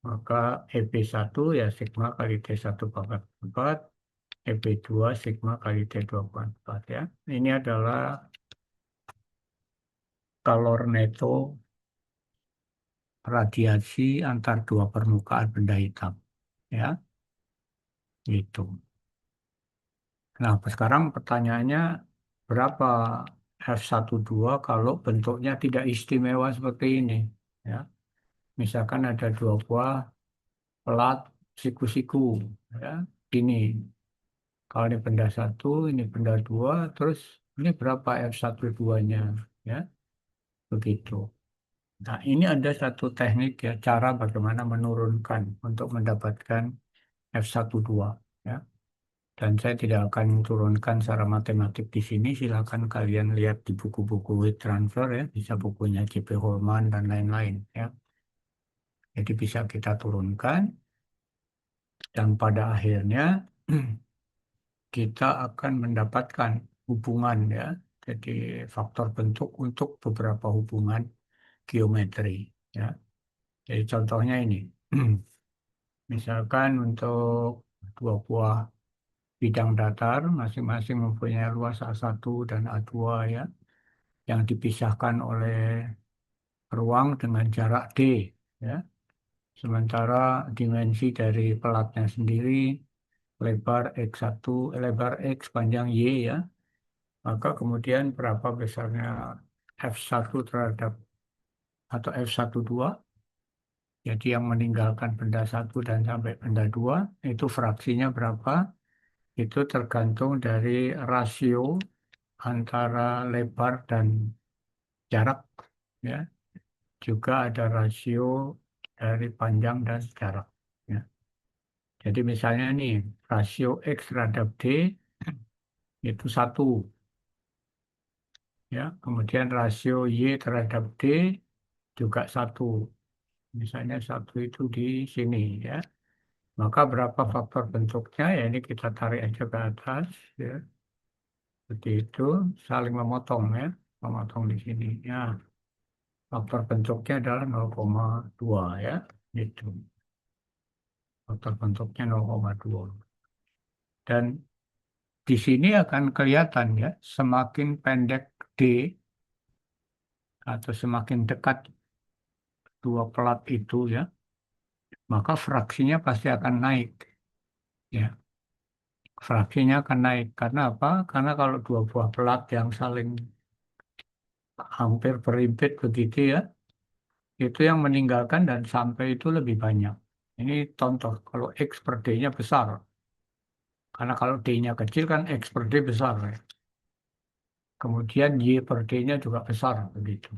Maka EP1 ya sigma kali T1 pangkat 4, EP2 sigma kali T2 pangkat 4 ya. Ini adalah kalor neto radiasi antar dua permukaan benda hitam. Ya, gitu. Nah, sekarang pertanyaannya berapa F12 kalau bentuknya tidak istimewa seperti ini? Ya, misalkan ada dua buah pelat siku-siku. Ya, ini. Kalau ini benda satu, ini benda dua, terus ini berapa F12-nya? Ya, begitu. Nah, ini ada satu teknik ya, cara bagaimana menurunkan untuk mendapatkan F12. ya. Dan saya tidak akan turunkan secara matematik di sini. Silakan kalian lihat di buku-buku weight transfer ya, bisa bukunya J.P. Holman dan lain-lain ya. Jadi bisa kita turunkan dan pada akhirnya kita akan mendapatkan hubungan ya. Jadi faktor bentuk untuk beberapa hubungan geometri ya. Jadi contohnya ini. Misalkan untuk dua buah bidang datar masing-masing mempunyai luas A1 dan A2 ya, yang dipisahkan oleh ruang dengan jarak D ya. Sementara dimensi dari pelatnya sendiri lebar X1, lebar X panjang Y ya. Maka kemudian berapa besarnya F1 terhadap atau F12, jadi yang meninggalkan benda satu dan sampai benda dua itu fraksinya berapa? Itu tergantung dari rasio antara lebar dan jarak ya. Juga ada rasio dari panjang dan jarak ya. Jadi misalnya nih rasio X terhadap D itu 1 ya. Kemudian rasio Y terhadap D juga 1. Misalnya 1 itu di sini ya. Maka berapa faktor bentuknya ya, ini kita tarik aja ke atas ya. Seperti itu, saling memotong ya, memotong di sini. Ya, faktor bentuknya adalah 0,2 ya, gitu. Faktor bentuknya 0,2. Dan di sini akan kelihatan ya, semakin pendek D atau semakin dekat dua pelat itu ya, maka fraksinya pasti akan naik. Ya, fraksinya akan naik. Karena apa? Karena kalau dua buah pelat yang saling hampir berimpit begitu ya, itu yang meninggalkan dan sampai itu lebih banyak. Ini contoh, kalau X per D-nya besar. Karena kalau D-nya kecil kan X per D besar. Ya. Kemudian Y per D-nya juga besar begitu.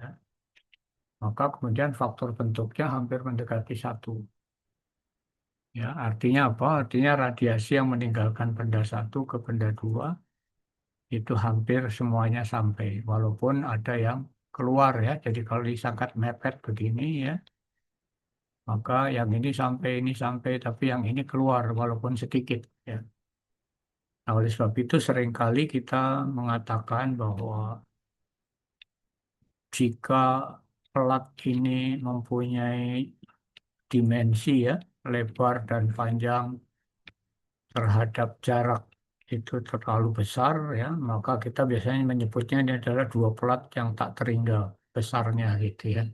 Ya. Maka kemudian faktor bentuknya hampir mendekati 1. Ya, artinya apa? Artinya radiasi yang meninggalkan benda satu ke benda dua itu hampir semuanya sampai. Walaupun ada yang keluar ya. Jadi kalau disangkat mepet begini ya, maka yang ini sampai, tapi yang ini keluar walaupun sedikit. Ya. Nah, oleh sebab itu seringkali kita mengatakan bahwa jika pelat ini mempunyai dimensi ya, lebar dan panjang terhadap jarak itu terlalu besar ya, maka kita biasanya menyebutnya ini adalah dua pelat yang tak terhingga besarnya gitu ya.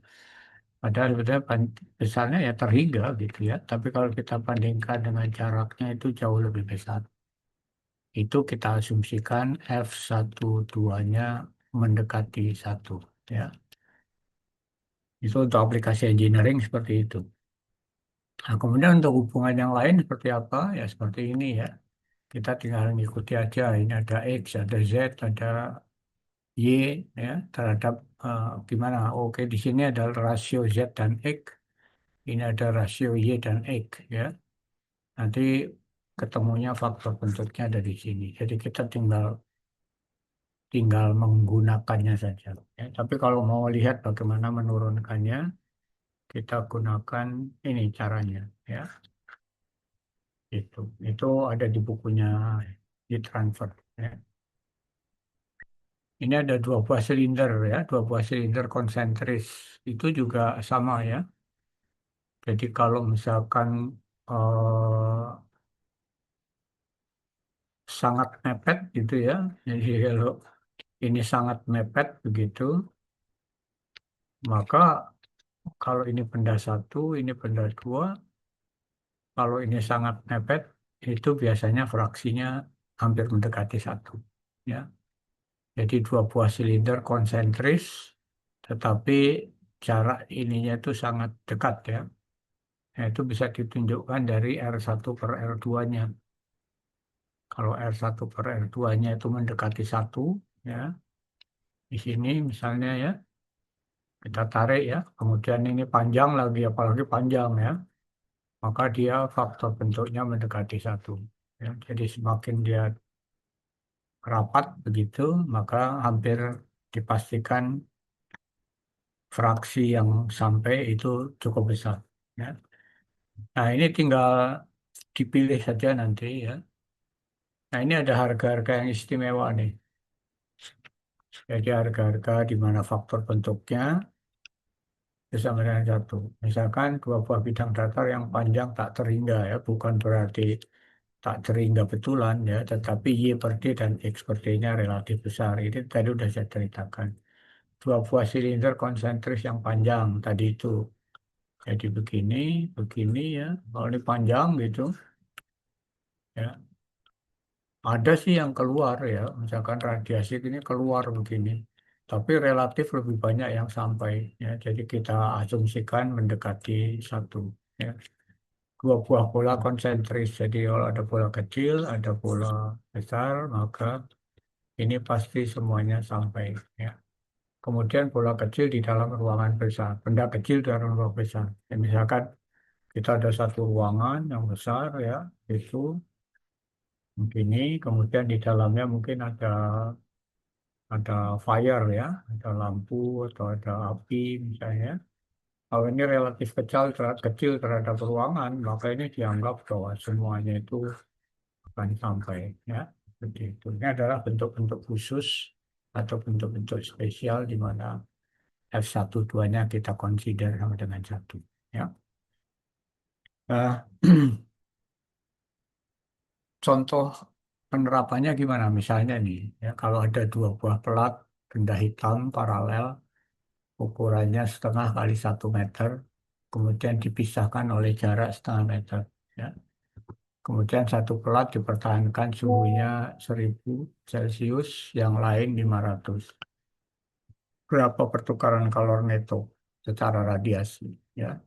Padahal sebetulnya besarnya ya terhingga gitu ya. Tapi kalau kita bandingkan dengan jaraknya itu jauh lebih besar. Itu kita asumsikan F12-nya mendekati 1. Ya. Itu untuk aplikasi engineering seperti itu. Nah, kemudian untuk hubungan yang lain seperti apa? Ya seperti ini ya. Kita tinggal mengikuti aja. Ini ada X, ada Z, ada Y ya terhadap gimana? Oke, di sini ada rasio Z dan X. Ini ada rasio Y dan X ya. Nanti ketemunya faktor bentuknya ada di sini. Jadi kita tinggal tinggal menggunakannya saja. Ya. Tapi kalau mau lihat bagaimana menurunkannya, kita gunakan ini caranya. Ya, itu ada di bukunya di transfer. Ya. Ini ada dua buah silinder ya, dua buah silinder konsentris itu juga sama ya. Jadi kalau misalkan eh, sangat mepet gitu ya, jadi kalau ini sangat mepet begitu, maka kalau ini benda satu, ini benda dua, kalau ini sangat mepet, itu biasanya fraksinya hampir mendekati 1. Ya. Jadi dua buah silinder konsentris, tetapi jarak ininya itu sangat dekat ya. Nah, itu bisa ditunjukkan dari R1 per R2-nya. Kalau R1 per R2-nya itu mendekati 1, ya. Di sini misalnya ya, kita tarik ya, kemudian ini panjang lagi, apalagi panjang ya, maka dia faktor bentuknya mendekati 1. ya. Jadi semakin dia rapat begitu, maka hampir dipastikan fraksi yang sampai itu cukup besar. Ya. Nah, ini tinggal dipilih saja nanti ya. Nah, ini ada harga-harga yang istimewa nih. Jadi harga-harga di mana faktor bentuknya bersama dengan satu. Misalkan dua buah bidang datar yang panjang tak terhingga ya, bukan berarti tak terhingga betulan ya, tetapi Y per D dan X per D-nya relatif besar. Ini tadi sudah saya ceritakan. Dua buah silinder konsentris yang panjang tadi itu. Jadi begini, begini ya. Kalau ini panjang gitu ya. Ada sih yang keluar ya, misalkan radiasi ini keluar begini. Tapi relatif lebih banyak yang sampai ya. Jadi kita asumsikan mendekati satu ya. Dua buah bola konsentris. Jadi kalau ada bola kecil, ada bola besar, maka ini pasti semuanya sampai ya. Kemudian bola kecil di dalam ruangan besar, benda kecil di dalam ruangan besar. Ya, misalkan kita ada satu ruangan yang besar ya, itu begini, kemudian di dalamnya mungkin ada fire ya, ada lampu atau ada api misalnya. Kalau ini relatif kecil terhadap ruangan, maka ini dianggap bahwa semuanya itu akan sampai ya. Seperti itu. Ini adalah bentuk-bentuk khusus atau bentuk-bentuk spesial di mana F12-nya kita consider sama dengan satu. Ya. Nah, contoh penerapannya gimana? Misalnya nih, ya, kalau ada dua buah pelat benda hitam paralel, ukurannya setengah kali 1 meter, kemudian dipisahkan oleh jarak setengah meter. Ya. Kemudian satu pelat dipertahankan suhunya 1000 Celcius, yang lain 500. Berapa pertukaran kalor neto secara radiasi? Ya.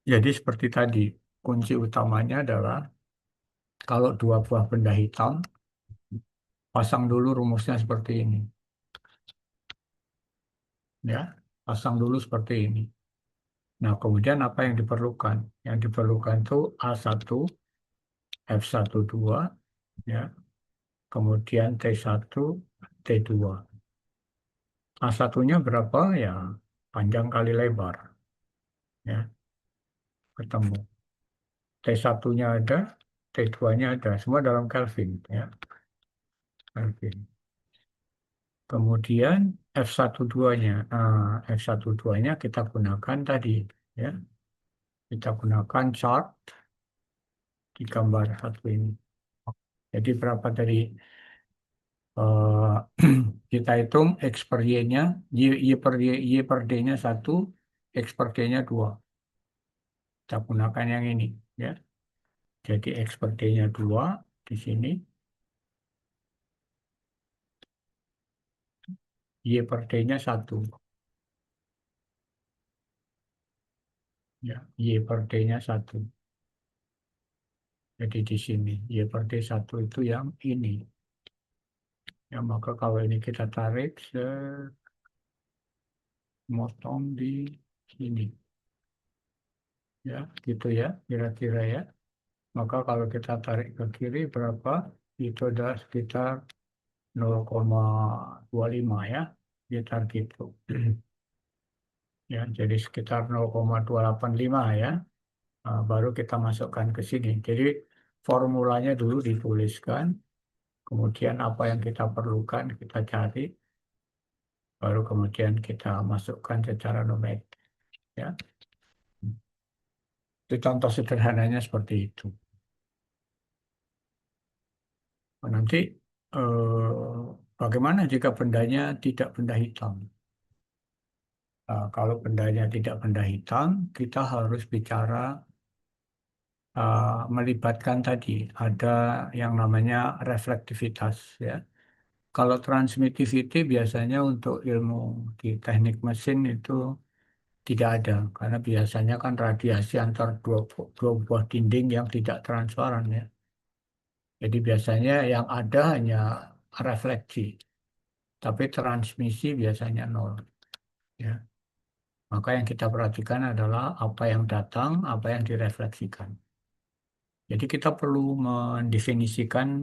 Jadi seperti tadi, kunci utamanya adalah kalau dua buah benda hitam, pasang dulu rumusnya seperti ini. Ya, pasang dulu seperti ini. Nah, kemudian apa yang diperlukan? Yang diperlukan itu A1, F12, ya. Kemudian T1, T2. A1-nya berapa? Ya, panjang kali lebar. Ya, ketemu. T1-nya ada, T2-nya ada. Semua dalam Kelvin. Ya, Kelvin. Kemudian F12-nya. F12-nya kita gunakan tadi. Ya, kita gunakan chart di gambar satu ini. Jadi berapa tadi? eh, kita hitung X per Y-nya, Y per D-nya 1, X per D-nya 2. Kita gunakan yang ini. Ya. Jadi X per D-nya 2 di sini, Y per D-nya 1. Ya. Y per D-nya 1. Jadi di sini, Y per D 1 itu yang ini. Ya, maka kalau ini kita tarik, motong di sini. Ya, gitu ya, kira-kira ya. Maka kalau kita tarik ke kiri berapa? Itu adalah sekitar 0,25 ya, sekitar gitu. Ya, jadi sekitar 0,285 ya. Nah, baru kita masukkan ke sini. Jadi formulanya dulu dituliskan, kemudian apa yang kita perlukan kita cari, baru kemudian kita masukkan secara numerik. Ya, itu contoh sederhananya seperti itu. Nah, nanti bagaimana jika bendanya tidak benda hitam? Nah, kalau bendanya tidak benda hitam, kita harus bicara melibatkan tadi ada yang namanya reflektivitas ya. Kalau transmittivity biasanya untuk ilmu di teknik mesin itu tidak ada karena biasanya kan radiasi antar dua buah dinding yang tidak transparan ya. Jadi biasanya yang ada hanya refleksi, tapi transmisi biasanya nol ya. Maka yang kita perhatikan adalah apa yang datang, apa yang direfleksikan. Jadi kita perlu mendefinisikan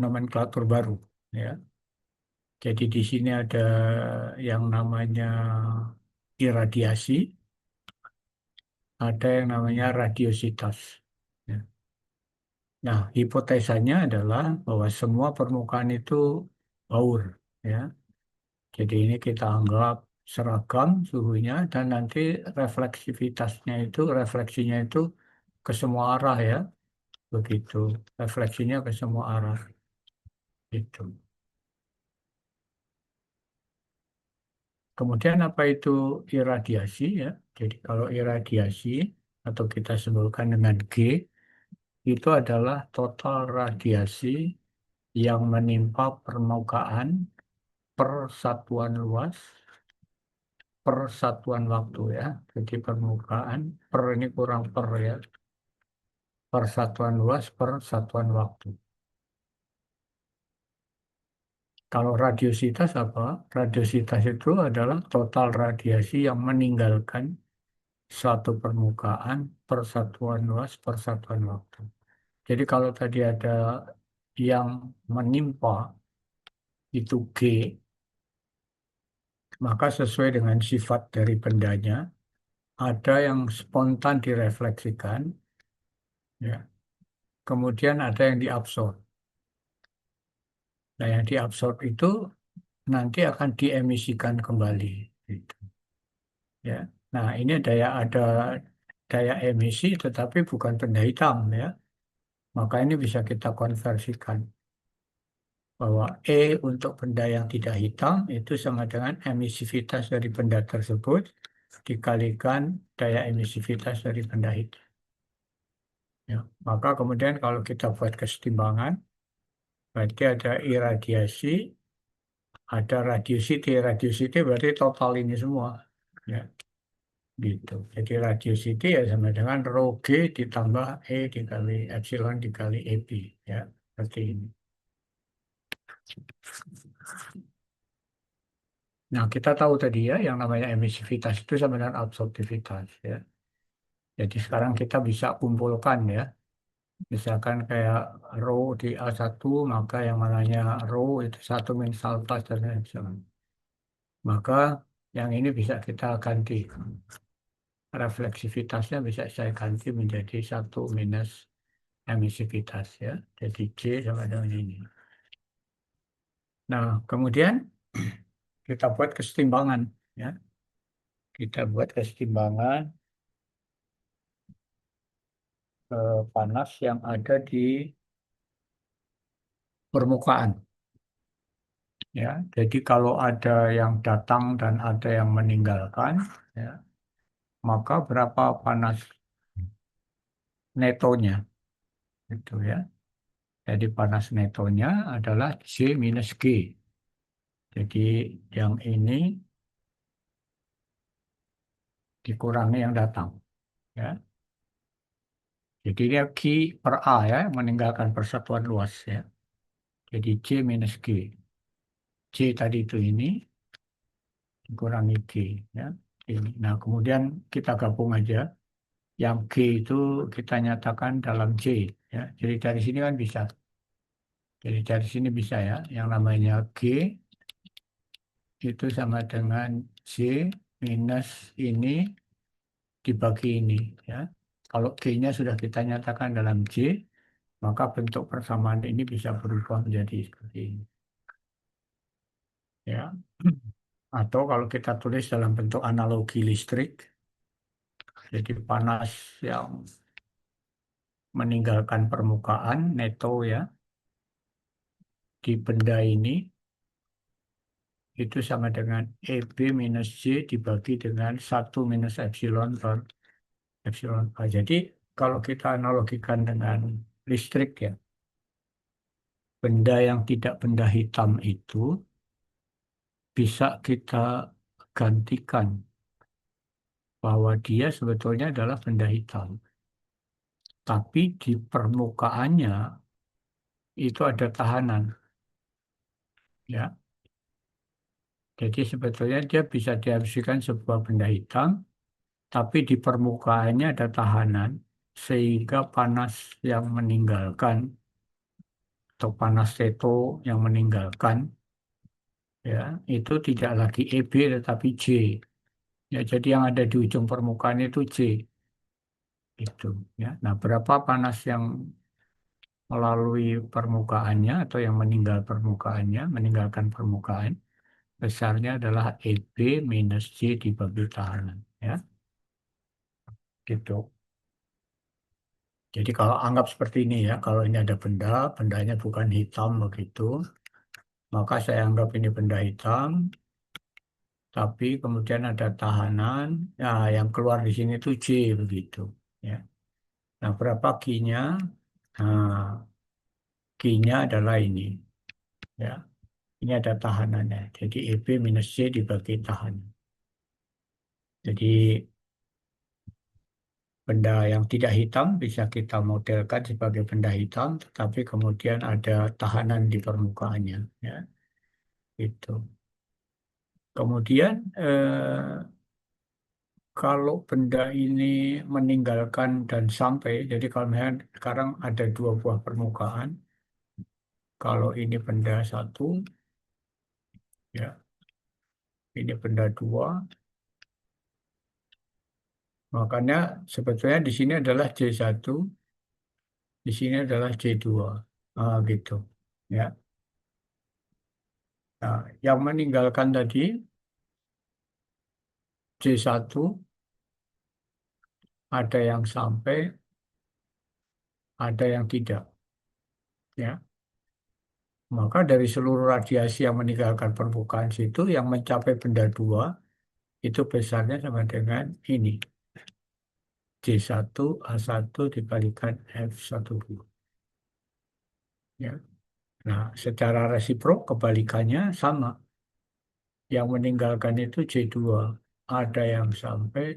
nomenklatur baru, ya. Jadi di sini ada yang namanya iradiasi, ada yang namanya radiositas. Ya. Nah, hipotesanya adalah bahwa semua permukaan itu baur, ya. Jadi ini kita anggap seragam suhunya dan nanti refleksinya itu ke semua arah, ya, begitu. Refleksinya ke semua arah, itu. Kemudian apa itu iradiasi, ya? Jadi kalau iradiasi atau kita sebutkan dengan G itu adalah total radiasi yang menimpa permukaan per satuan luas per satuan waktu, ya. Jadi permukaan per ini kurang per, ya, per satuan luas per satuan waktu. Kalau radiositas apa? Radiositas itu adalah total radiasi yang meninggalkan suatu permukaan per satuan luas per satuan waktu. Jadi kalau tadi ada yang menimpa itu G, maka sesuai dengan sifat dari bendanya, ada yang spontan direfleksikan, ya. Kemudian ada yang diabsorb. Nah, yang diabsorb itu nanti akan diemisikan kembali, gitu, ya. Nah, ini ada daya emisi, tetapi bukan benda hitam, ya. Maka ini bisa kita konversikan bahwa E untuk benda yang tidak hitam itu sama dengan emisivitas dari benda tersebut dikalikan daya emisivitas dari benda hitam. Ya. Maka kemudian kalau kita buat kesetimbangan, berarti ada iradiasi, ada radiosity. Radiosity berarti total ini semua. Ya, gitu. Jadi radiosity ya sama dengan rho G ditambah E dikali epsilon dikali EP. Ya, seperti ini. Nah, kita tahu tadi, ya, yang namanya emisivitas itu sama dengan absorptivitas, ya. Jadi sekarang kita bisa kumpulkan, ya. Misalkan kayak rho di A1, maka yang mananya rho itu 1 - alfa dan epsilon. Maka yang ini bisa kita ganti. Refleksivitasnya bisa saya ganti menjadi 1 - emisivitas, ya. Jadi J sama dengan ini. Nah, kemudian kita buat kesetimbangan, ya. Kita buat kesetimbangan panas yang ada di permukaan, ya. Jadi kalau ada yang datang dan ada yang meninggalkan, ya, maka berapa panas netonya, itu, ya. Jadi panas netonya adalah J minus G. Jadi yang ini dikurangi yang datang, ya. Jadi dia Q per A, ya, yang meninggalkan persatuan luas, ya. Jadi J minus G. J tadi itu ini dikurangi G, ya. Ini. Nah, kemudian kita gabung aja. Yang G itu kita nyatakan dalam J, ya. Jadi dari sini kan bisa. Jadi dari sini bisa, ya. Yang namanya G itu sama dengan J minus ini dibagi ini, ya. Kalau G-nya sudah kita nyatakan dalam J, maka bentuk persamaan ini bisa berubah menjadi seperti ini, ya. Atau kalau kita tulis dalam bentuk analogi listrik, jadi panas yang meninggalkan permukaan neto, ya, di benda ini itu sama dengan EB minus J dibagi dengan 1 - epsilon per epsilon A. Jadi kalau kita analogikan dengan listrik, ya, benda yang tidak benda hitam itu bisa kita gantikan bahwa dia sebetulnya adalah benda hitam. Tapi di permukaannya itu ada tahanan, ya. Jadi sebetulnya dia bisa diartikan sebuah benda hitam, tapi di permukaannya ada tahanan, sehingga panas yang meninggalkan, atau panas seto yang meninggalkan, ya, itu tidak lagi EB tetapi J. Ya, jadi yang ada di ujung permukaan itu J. Itu, ya. Nah, berapa panas yang melalui permukaannya atau yang meninggalkan permukaan, besarnya adalah EB minus J dibagi tahanan, ya, gitu. Jadi kalau anggap seperti ini ya, kalau ini ada benda, bendanya bukan hitam begitu, maka saya anggap ini benda hitam, tapi kemudian ada tahanan, ya, yang keluar di sini itu J begitu, ya. Nah, berapa Q-nya? Nah, Q-nya adalah ini, ya. Ini ada tahanannya. Jadi EB minus J dibagi tahanan. Jadi benda yang tidak hitam bisa kita modelkan sebagai benda hitam, tetapi kemudian ada tahanan di permukaannya, ya. Itu. Kemudian kalau benda ini meninggalkan dan sampai, jadi kalau misalnya sekarang ada dua buah permukaan, kalau ini benda satu, ya, ini benda dua, makanya sebetulnya di sini adalah J1, di sini adalah J2, gitu, ya. Nah, yang meninggalkan tadi J1 ada yang sampai, ada yang tidak, ya. Maka dari seluruh radiasi yang meninggalkan permukaan situ, yang mencapai benda dua itu besarnya sama dengan ini, C1 A1 dikalikan F12. Ya. Nah, secara resiprok kebalikannya sama. Yang meninggalkan itu C2. Ada yang sampai,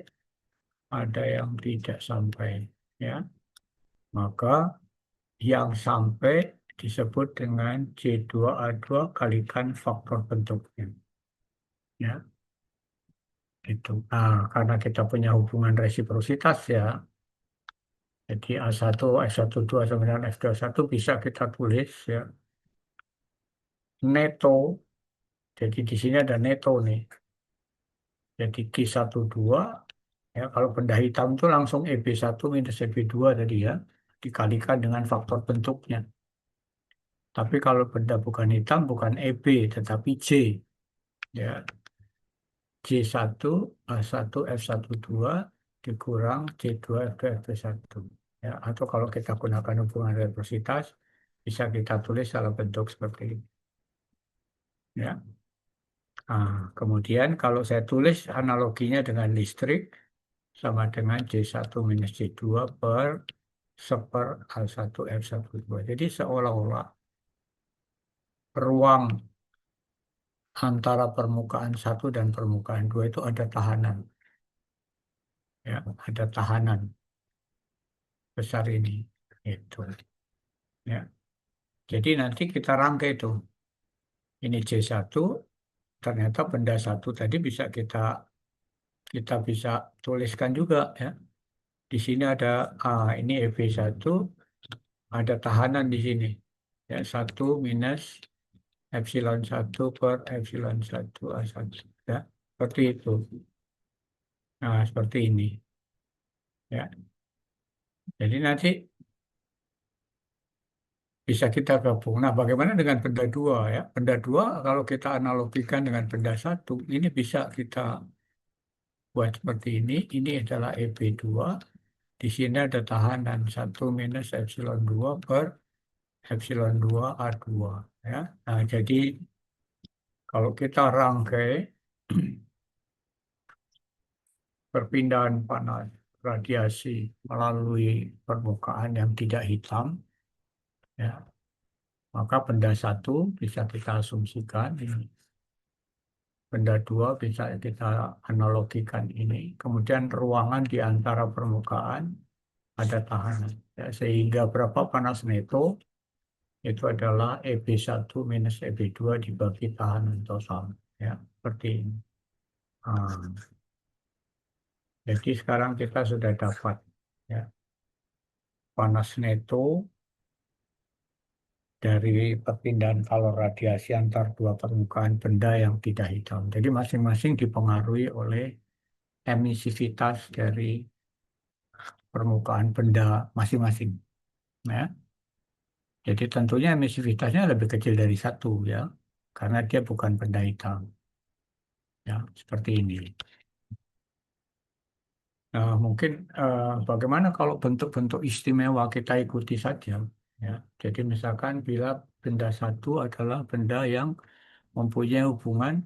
ada yang tidak sampai. Ya. Maka yang sampai disebut dengan C2A2 kalikan faktor bentuknya. Ya. Gitu. Nah, karena kita punya hubungan resiprositas ya, jadi A1, F12 sama dengan F21 bisa kita tulis ya, neto. Jadi di sini ada neto nih. Jadi Q12, ya, kalau benda hitam itu langsung EB1 minus EB2 tadi ya, dikalikan dengan faktor bentuknya. Tapi kalau benda bukan hitam, bukan EB, tetapi J. Ya, J1, A1, F12 dikurang J2, F2, F1. Ya, atau kalau kita gunakan hubungan resiprositas, bisa kita tulis dalam bentuk seperti ini. Ya. Nah, kemudian kalau saya tulis analoginya dengan listrik, sama dengan J1 minus J2 per seper A1 F12. Jadi seolah-olah ruang antara permukaan satu dan permukaan dua itu ada tahanan. Ya, ada tahanan besar ini. Itu. Ya. Jadi nanti kita rangkai itu. Ini J1, ternyata benda satu tadi bisa kita bisa tuliskan juga ya. Di sini ada ini EB1, ada tahanan di sini. Ya, 1 minus epsilon 1 per epsilon 1 A1. Ya, seperti itu. Nah, seperti ini. Ya. Jadi nanti bisa kita gabung. Nah, bagaimana dengan benda dua ya? Benda dua kalau kita analogikan dengan benda satu, ini bisa kita buat seperti ini. Ini adalah EB2. Di sini ada tahanan 1 minus epsilon 2 per epsilon 2 A2. Ya. Nah, jadi kalau kita rangkai perpindahan panas radiasi melalui permukaan yang tidak hitam, ya, maka benda satu bisa kita asumsikan ini, benda dua bisa kita analogikan ini, kemudian ruangan di antara permukaan ada tahanan, ya, sehingga berapa panas neto itu adalah EB1 minus EB2 dibagi tahanan total, ya, seperti ini. Ah, Jadi sekarang kita sudah dapat ya, panas neto dari perpindahan kalor radiasi antar dua permukaan benda yang tidak hitam. Jadi masing-masing dipengaruhi oleh emisivitas dari permukaan benda masing-masing. Ya. Jadi tentunya emisivitasnya lebih kecil dari satu ya, karena dia bukan benda hitam. Ya, seperti ini. Nah, mungkin bagaimana kalau bentuk-bentuk istimewa kita ikuti saja. Ya, jadi misalkan bila benda satu adalah benda yang mempunyai hubungan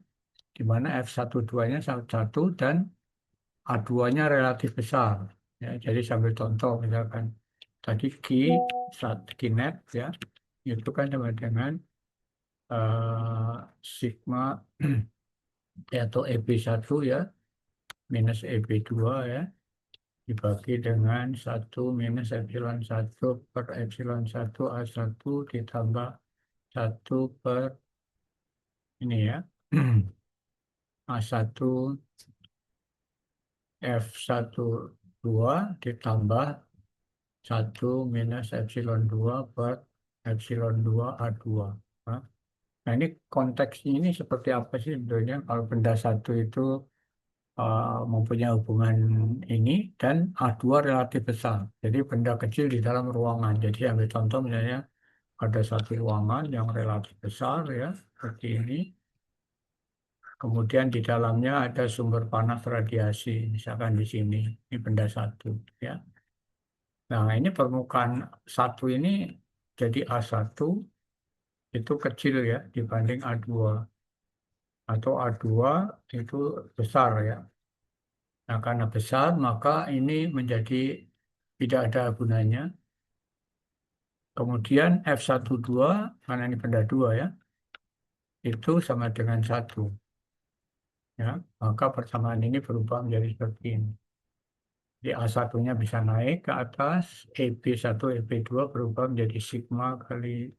di mana F12-nya satu dan A2-nya relatif besar. Ya, jadi sambil contoh misalkan tadi Q net ya itu kan sama dengan eh, sigma atau EB1 ya minus EB2 ya dibagi dengan 1 - epsilon 1 per epsilon 1 A1 ditambah 1 per ini ya A1 F12 ditambah 1 - epsilon 2 per epsilon 2 A2. Nah, ini konteksnya ini seperti apa sih sebenarnya kalau benda satu itu mempunyai hubungan ini dan A2 relatif besar. Jadi benda kecil di dalam ruangan. Jadi ambil contoh misalnya ada satu ruangan yang relatif besar ya, seperti ini. Kemudian di dalamnya ada sumber panas radiasi, misalkan di sini. Ini benda satu ya. Nah, ini permukaan satu ini jadi A1 itu kecil ya dibanding A2 atau A2 itu besar ya. Nah, karena besar, maka ini menjadi tidak ada gunanya. Kemudian F12, karena ini benda dua ya, itu sama dengan satu. Ya, maka persamaan ini berubah menjadi seperti ini. Di A1-nya bisa naik ke atas, EB1, EB2 berubah menjadi sigma kali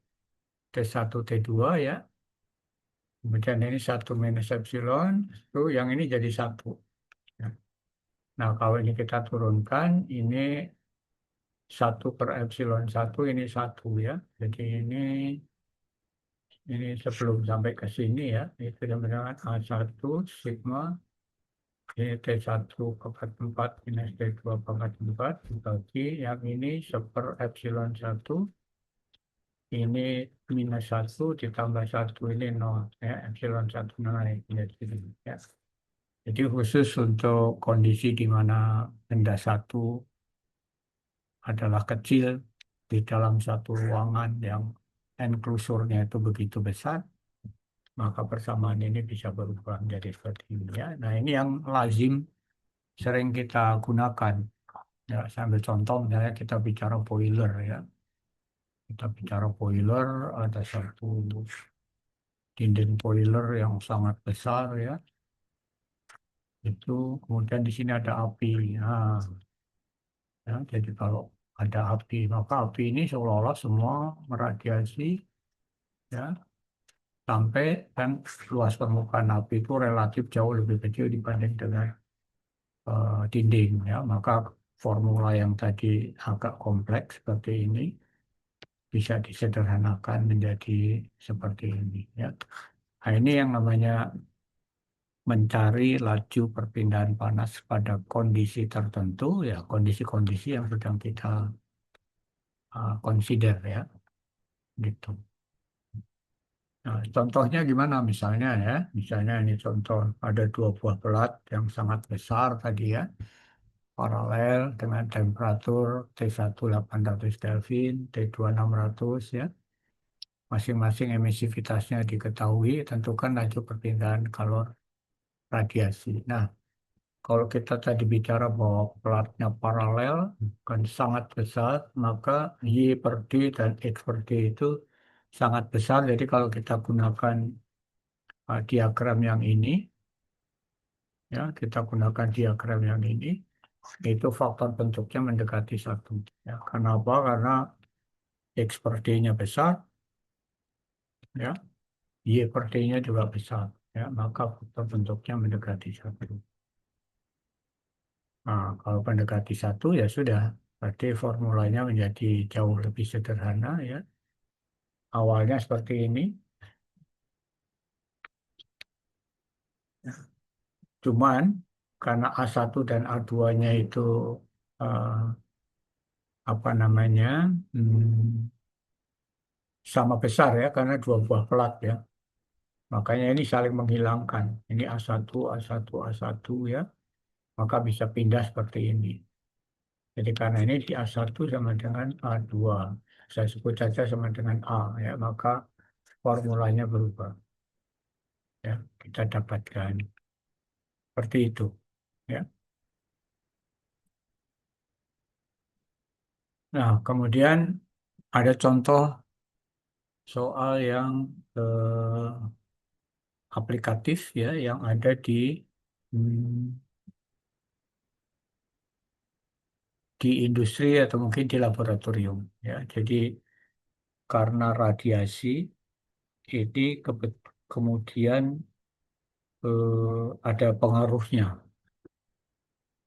T1, T2 ya. Kemudian ini 1 - epsilon, itu yang ini jadi satu. Ya. Nah, kalau ini kita turunkan, ini 1 / epsilon 1 ini satu ya. Jadi ini sebelum sampai ke sini ya, itu yang dengan A1 sigma ini T1 pangkat 4 minus T2 pangkat 4 dibagi yang ini 1/epsilon 1 ini -1 ditambah 1 ini 0 ya, epsilon 1 naik menjadi ini ya. Jadi khusus untuk kondisi di mana benda satu adalah kecil di dalam satu ruangan yang enklosurnya itu begitu besar, maka persamaan ini bisa berubah menjadi seperti ini ya. Nah, ini yang lazim sering kita gunakan. Ya, sambil contoh misalnya kita bicara boiler ya. Kita bicara boiler, ada satu dinding boiler yang sangat besar ya. Itu kemudian di sini ada api. Nah, ya, jadi kalau ada api, maka api ini seolah-olah semua meradiasi ya sampai dan luas permukaan api itu relatif jauh lebih kecil dibanding dengan dinding ya. Maka formula yang tadi agak kompleks seperti ini bisa disederhanakan menjadi seperti ini ya. Nah, ini yang namanya mencari laju perpindahan panas pada kondisi tertentu ya, kondisi-kondisi yang sedang kita consider ya gitu. Nah, contohnya gimana misalnya ya, misalnya ini contoh ada dua buah pelat yang sangat besar tadi ya, paralel dengan temperatur T1 800 Kelvin, T2 600 ya. Masing-masing emisivitasnya diketahui, tentukan laju perpindahan kalor radiasi. Nah, kalau kita tadi bicara bahwa pelatnya paralel kan sangat besar, maka Y per D dan X per D itu sangat besar. Jadi kalau kita gunakan diagram yang ini, ya kita gunakan diagram yang ini, itu faktor bentuknya mendekati satu. Ya, kenapa? Karena X per D-nya besar, ya, Y per D-nya juga besar. Ya, maka faktor bentuknya mendekati satu. Nah, kalau mendekati 1 ya sudah, berarti formulanya menjadi jauh lebih sederhana ya. Awalnya seperti ini, cuman karena A1 dan A2-nya itu eh, apa namanya sama besar ya, karena dua buah pelat ya. Makanya ini saling menghilangkan. Ini A1, A1, A1 ya, maka bisa pindah seperti ini. Jadi karena ini di A1 sama dengan A2. Saya sebut saja sama dengan A ya, maka formulanya berubah ya. Kita dapatkan seperti itu ya. Nah, kemudian ada contoh soal yang aplikatif ya yang ada hmm, di industri atau mungkin di laboratorium ya. Jadi karena radiasi ini kemudian ada pengaruhnya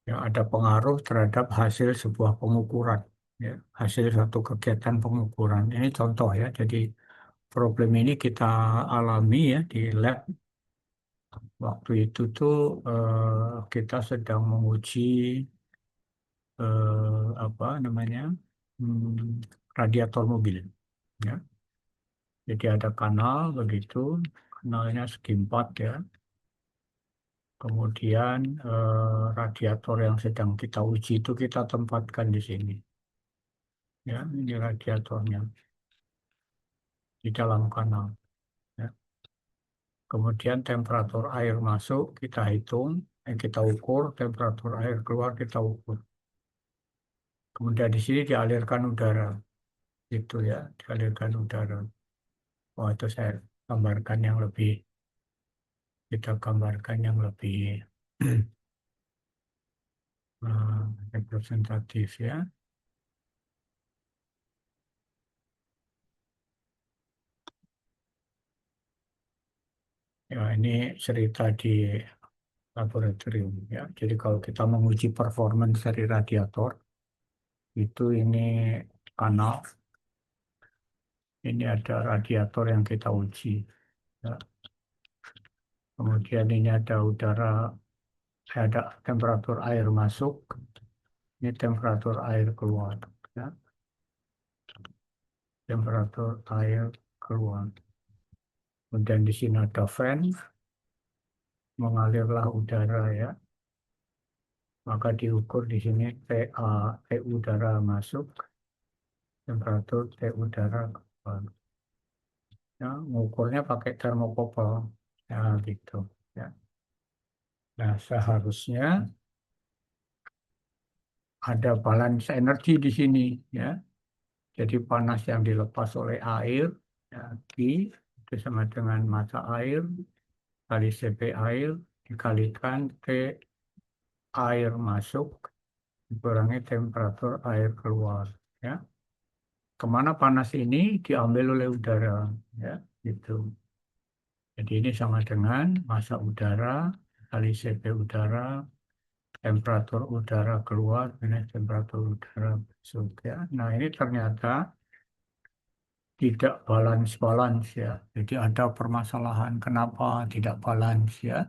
ya, ada pengaruh terhadap hasil sebuah pengukuran ya, hasil satu kegiatan pengukuran. Ini contoh ya. Jadi problem ini kita alami ya di lab. Waktu itu tuh kita sedang menguji apa namanya radiator mobil. Ya. Jadi ada kanal begitu, kanalnya segi 4 ya. Kemudian radiator yang sedang kita uji itu kita tempatkan di sini. Ya, ini radiatornya di dalam kanal. Ya. Kemudian temperatur air masuk kita hitung, kita ukur, temperatur air keluar kita ukur. Kemudian di sini dialirkan udara, gitu ya, dialirkan udara. Oh, itu saya gambarkan yang lebih, kita gambarkan yang lebih representatif ya. Ya, ini cerita di laboratorium ya. Jadi kalau kita menguji performance dari radiator, itu ini kanal, ini ada radiator yang kita uji. Ya. Kemudian ini ada udara, ada temperatur air masuk, ini temperatur air keluar. Ya. Temperatur air keluar. Kemudian di sini ada fan, mengalirlah udara ya. Maka diukur di sini TA, T udara masuk, temperatur T udara keluar. Ya, mengukurnya pakai termokopel. Ya, gitu. Ya. Nah, seharusnya ada balance energi di sini. Ya. Jadi panas yang dilepas oleh air, ya, Q, itu sama dengan massa air, kali CP air, dikalikan T air masuk, dikurangi temperatur air keluar. Ya. Kemana panas ini diambil oleh udara. Ya, gitu. Jadi ini sama dengan massa udara kali CP udara, temperatur udara keluar, ini temperatur udara masuk ya. Nah ini ternyata tidak balance ya. Jadi ada permasalahan kenapa tidak balance ya.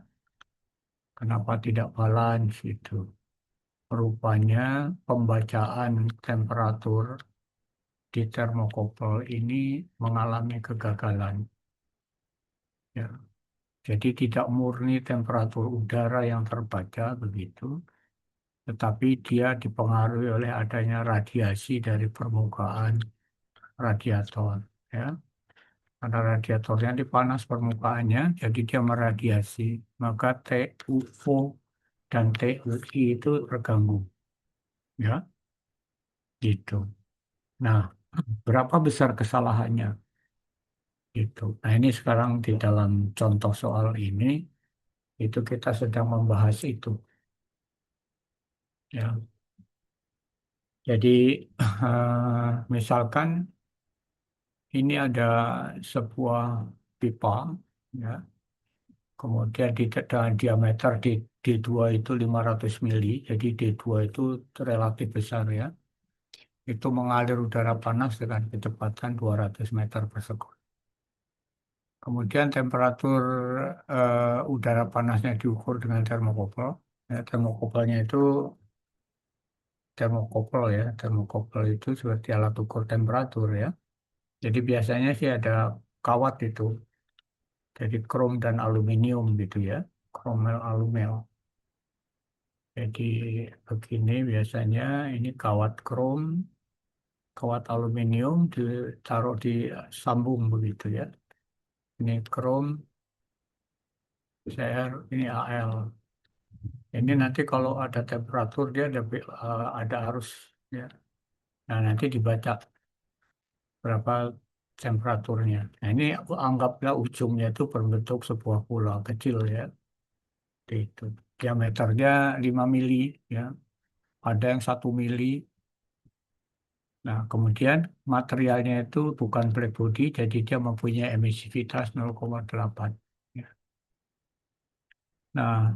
Kenapa tidak balance itu. Rupanya pembacaan temperatur di termokopel ini mengalami kegagalan. Ya. Jadi tidak murni temperatur udara yang terbaca begitu, tetapi dia dipengaruhi oleh adanya radiasi dari permukaan radiator. Ya. Karena radiatornya dipanas permukaannya, jadi dia meradiasi. Maka TUO dan TUI itu terganggu. Ya, gitu. Nah, berapa besar kesalahannya? Gitu. Nah, ini sekarang di dalam contoh soal ini, itu kita sedang membahas itu. Ya. Jadi, misalkan ini ada sebuah pipa, ya, kemudian dengan diameter D2 itu 500 mili, jadi D2 itu relatif besar ya. Itu mengalir udara panas dengan kecepatan 200 meter per sekund. Kemudian temperatur udara panasnya diukur dengan termokopel. Ya, termokopelnya itu termokopel itu seperti alat ukur temperatur ya. Jadi biasanya sih ada kawat itu, jadi krom dan aluminium gitu ya, kromel alumel. Jadi begini biasanya ini kawat krom, kawat aluminium ditaruh di sambung begitu ya. Ini krom, Cr, ini Al. Ini nanti kalau ada temperatur dia ada arus ya. Nah nanti dibaca berapa temperaturnya. Nah ini aku anggaplah ujungnya itu berbentuk sebuah pulau kecil ya. Itu diameternya 5 mili ya. Ada yang 1 mili. Nah kemudian materialnya itu bukan black body, jadi dia mempunyai emisivitas 0,8. Ya. Nah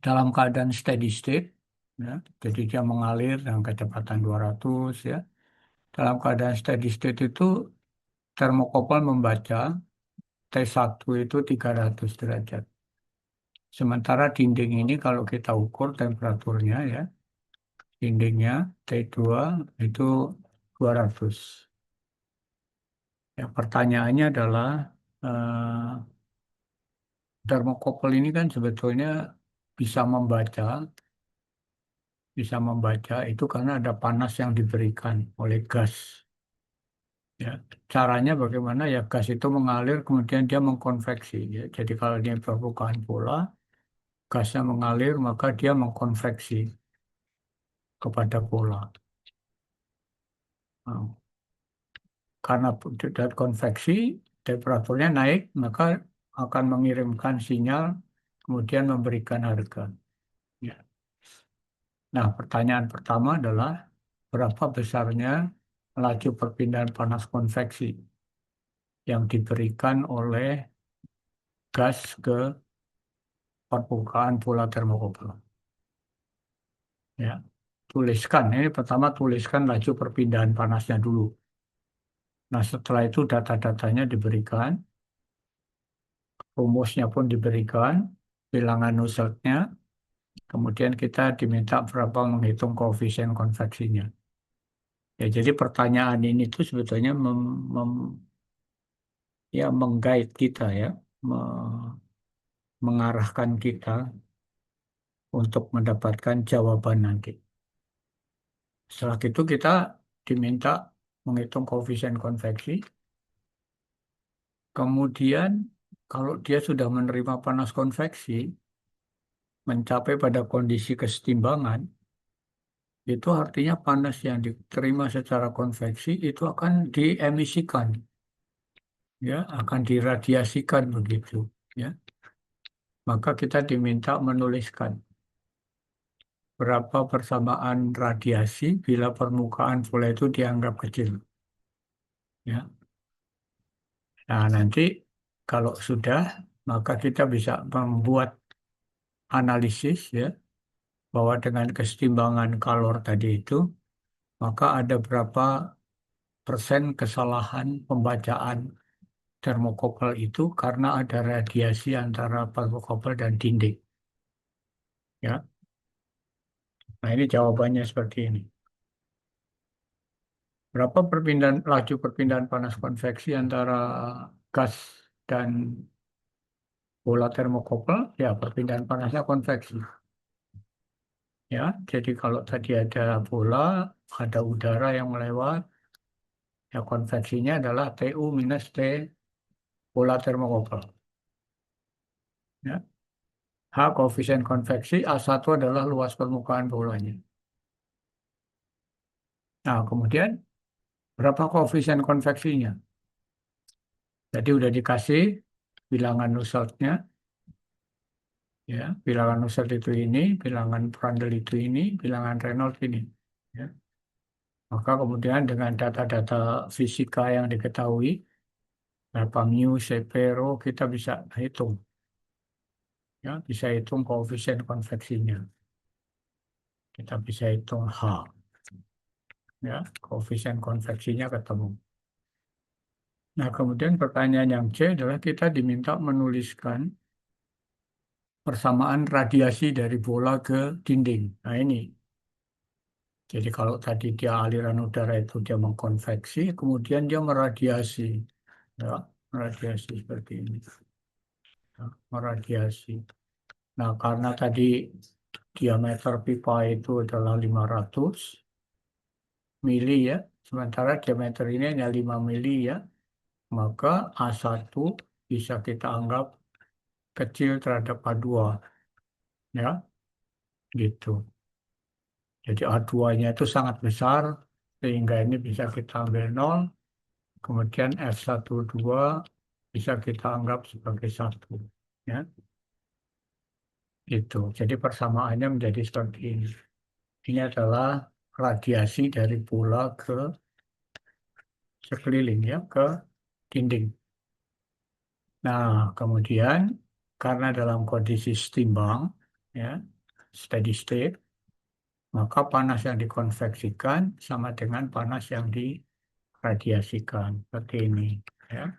dalam keadaan steady state, ya, jadi dia mengalir dengan kecepatan 200 ya. Dalam keadaan steady state itu termokopel membaca T1 itu 300 derajat. Sementara dinding ini kalau kita ukur temperaturnya ya, dindingnya T2 itu 200. Ya, pertanyaannya adalah termokopel ini kan sebetulnya bisa membaca itu karena ada panas yang diberikan oleh gas. Ya, caranya bagaimana ya gas itu mengalir kemudian dia mengkonveksi. Ya. Jadi kalau dia permukaan bola, gasnya mengalir maka dia mengkonveksi kepada bola. Nah, karena dari konveksi temperaturnya naik maka akan mengirimkan sinyal kemudian memberikan harga. Ya. Nah, pertanyaan pertama adalah berapa besarnya laju perpindahan panas konveksi yang diberikan oleh gas ke permukaan bola termokopel. Ya, tuliskan. Ini pertama tuliskan laju perpindahan panasnya dulu. Nah, setelah itu data-datanya diberikan, rumusnya pun diberikan, bilangan Nusseltnya, kemudian kita diminta berapa menghitung koefisien konveksinya. Ya, jadi pertanyaan ini tuh sebetulnya ya menggait kita ya, mengarahkan kita untuk mendapatkan jawaban nanti. Setelah itu kita diminta menghitung koefisien konveksi. Kemudian kalau dia sudah menerima panas konveksi, mencapai pada kondisi kesetimbangan, itu artinya panas yang diterima secara konveksi itu akan diemisikan, ya, akan diradiasikan begitu, ya. Maka kita diminta menuliskan berapa persamaan radiasi bila permukaan bola itu dianggap kecil, ya. Nah, nanti kalau sudah, maka kita bisa membuat analisis ya bahwa dengan kesetimbangan kalor tadi itu, maka ada berapa persen kesalahan pembacaan termokopel itu karena ada radiasi antara termokopel dan dinding. Ya, nah ini jawabannya seperti ini. Berapa laju perpindahan panas konveksi antara gas dan bola termokopel? Ya, perpindahan panasnya konveksi. Ya, jadi kalau tadi ada bola, ada udara yang melewat, ya konveksinya adalah TU minus T bola termokopel. Ya. H koefisien konveksi, A1 adalah luas permukaan bolanya. Nah, kemudian berapa koefisien konveksinya? Jadi udah dikasih bilangan Nusselt-nya, ya, bilangan Nusselt itu ini, bilangan Prandtl itu ini, bilangan Reynolds ini. Ya. Maka kemudian dengan data-data fisika yang diketahui, berapa mu, sepero, kita bisa hitung. Ya, bisa hitung koefisien konveksinya. Kita bisa hitung H. Ya, koefisien konveksinya ketemu. Nah, kemudian pertanyaan yang C adalah kita diminta menuliskan persamaan radiasi dari bola ke dinding. Nah, ini. Jadi kalau tadi dia aliran udara itu dia mengkonveksi, kemudian dia meradiasi. Ya, meradiasi seperti ini. Ya, meradiasi. Nah, karena tadi diameter pipa itu adalah 500 mili ya, sementara diameter ini hanya 5 mili ya, maka A1 bisa kita anggap kecil terhadap A2 ya, gitu. Jadi A2-nya itu sangat besar sehingga ini bisa kita ambil 0, kemudian F12 bisa kita anggap sebagai 1 ya, gitu. Jadi persamaannya menjadi seperti ini. Ini adalah radiasi dari bola ke sekeliling ya, ke dinding. Nah, kemudian karena dalam kondisi setimbang, ya, steady state, maka panas yang dikonveksikan sama dengan panas yang diradiasikan. Seperti ini. Ya.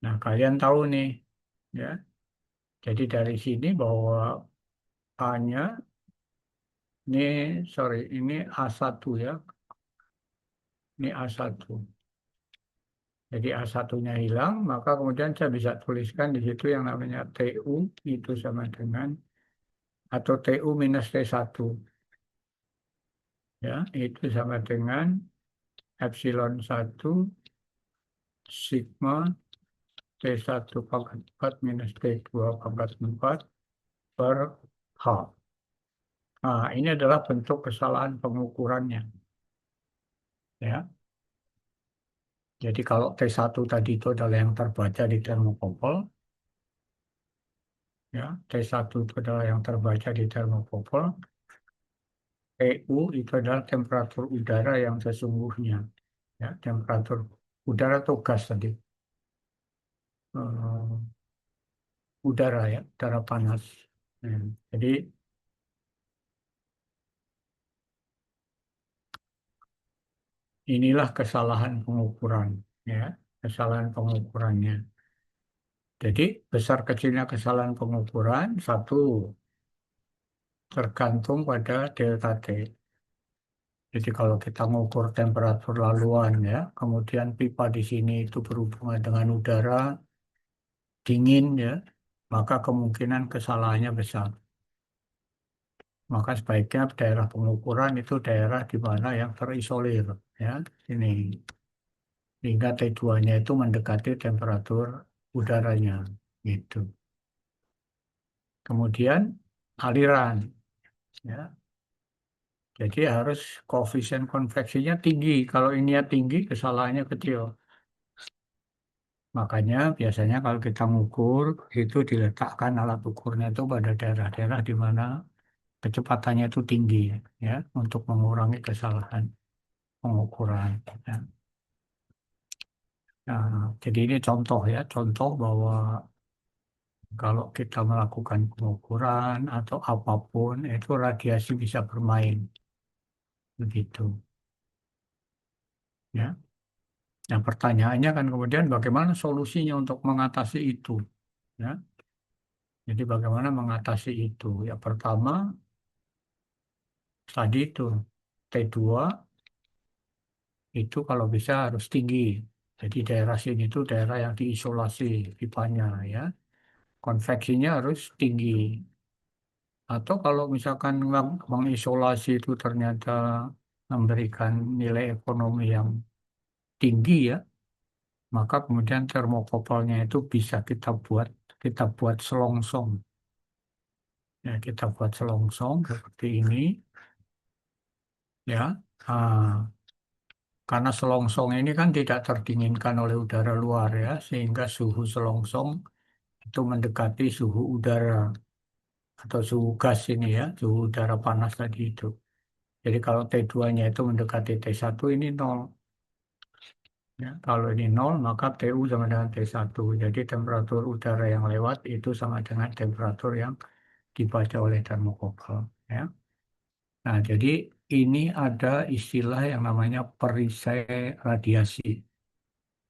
Nah, kalian tahu nih, ya. Jadi dari sini bahwa A-nya, ini, sorry, ini A1 ya. Ini A1. Jadi A1-nya hilang, maka kemudian saya bisa tuliskan di situ yang namanya TU, itu sama dengan, atau TU minus T1. Ya, itu sama dengan epsilon 1 sigma T1 pangkat 4 minus T2 pangkat 4 per H. Nah, ini adalah bentuk kesalahan pengukurannya. Ya, jadi kalau T1 tadi itu adalah yang terbaca di termokopel, ya, T1 itu adalah yang terbaca di termokopel, TU itu adalah temperatur udara yang sesungguhnya. Ya, temperatur udara atau gas tadi. Eh, udara ya, udara panas. Hmm. Jadi inilah kesalahan pengukuran, ya, kesalahan pengukurannya. Jadi besar kecilnya kesalahan pengukuran satu tergantung pada delta T. Jadi kalau kita mengukur temperatur laluan ya, kemudian pipa di sini itu berhubungan dengan udara dingin ya, maka kemungkinan kesalahannya besar. Maka sebaiknya daerah pengukuran itu daerah di mana yang terisolir ya. Ini sehingga T2-nya itu mendekati temperatur udaranya gitu. Kemudian aliran ya. Jadi harus koefisien konveksinya tinggi. Kalau ini ya tinggi, kesalahannya kecil. Makanya biasanya kalau kita mengukur itu diletakkan alat ukurnya itu pada daerah-daerah di mana kecepatannya itu tinggi ya untuk mengurangi kesalahan pengukuran. Ya. Nah, jadi ini contoh ya, contoh bahwa kalau kita melakukan pengukuran atau apapun itu radiasi bisa bermain begitu. Ya. Nah, pertanyaannya kan kemudian bagaimana solusinya untuk mengatasi itu? Ya. Jadi bagaimana mengatasi itu? Ya pertama tadi itu T2 itu kalau bisa harus tinggi. Jadi daerah sini itu daerah yang diisolasi pipanya ya. Konveksinya harus tinggi. Atau kalau misalkan mengisolasi itu ternyata memberikan nilai ekonomi yang tinggi ya, maka kemudian termokopelnya itu bisa kita buat selongsong. Ya, kita buat selongsong seperti ini ya. Ah, karena selongsong ini kan tidak terdinginkan oleh udara luar ya, sehingga suhu selongsong itu mendekati suhu udara atau suhu gas ini ya, suhu udara panas tadi itu. Jadi kalau T2-nya itu mendekati T1 ini nol. Ya, kalau ini 0, maka TU sama dengan T1. Jadi temperatur udara yang lewat itu sama dengan temperatur yang dibaca oleh termokokal. Ya. Nah, jadi ini ada istilah yang namanya perisai radiasi.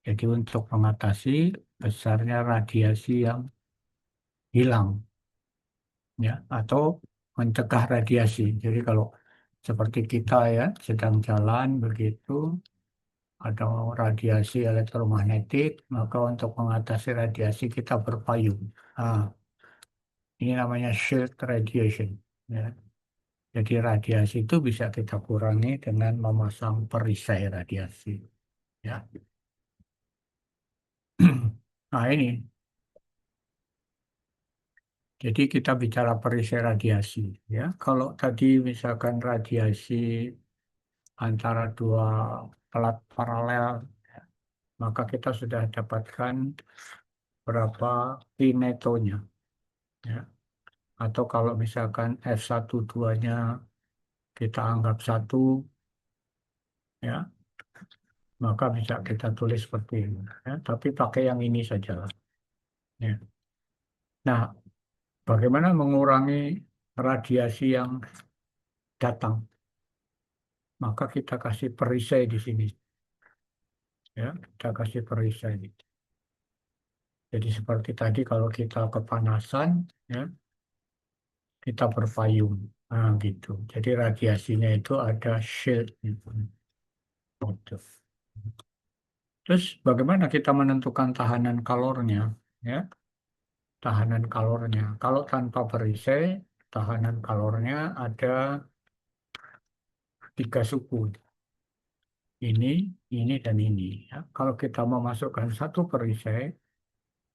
Jadi untuk mengatasi besarnya radiasi yang hilang, ya, atau mencegah radiasi. Jadi kalau seperti kita ya sedang jalan begitu, ada radiasi elektromagnetik, maka untuk mengatasi radiasi kita berpayung. Nah, ini namanya shield radiation. Ya. Jadi radiasi itu bisa kita kurangi dengan memasang perisai radiasi. Ya. Nah ini, jadi kita bicara perisai radiasi. Ya, kalau tadi misalkan radiasi antara dua pelat paralel, maka kita sudah dapatkan berapa pi netonya. Ya. Atau kalau misalkan F12-nya kita anggap 1, ya, maka bisa kita tulis seperti ini. Ya. Tapi pakai yang ini saja. Ya. Nah, bagaimana mengurangi radiasi yang datang? Maka kita kasih perisai di sini. Ya, kita kasih perisai. Jadi seperti tadi kalau kita kepanasan, ya, kita berpayung. Nah, gitu. Jadi radiasinya itu ada shield gitu. Gitu. Terus bagaimana kita menentukan tahanan kalornya? Ya, tahanan kalornya. Kalau tanpa perisai, tahanan kalornya ada 3 suku. Ini, dan ini. Ya. Kalau kita memasukkan satu perisai,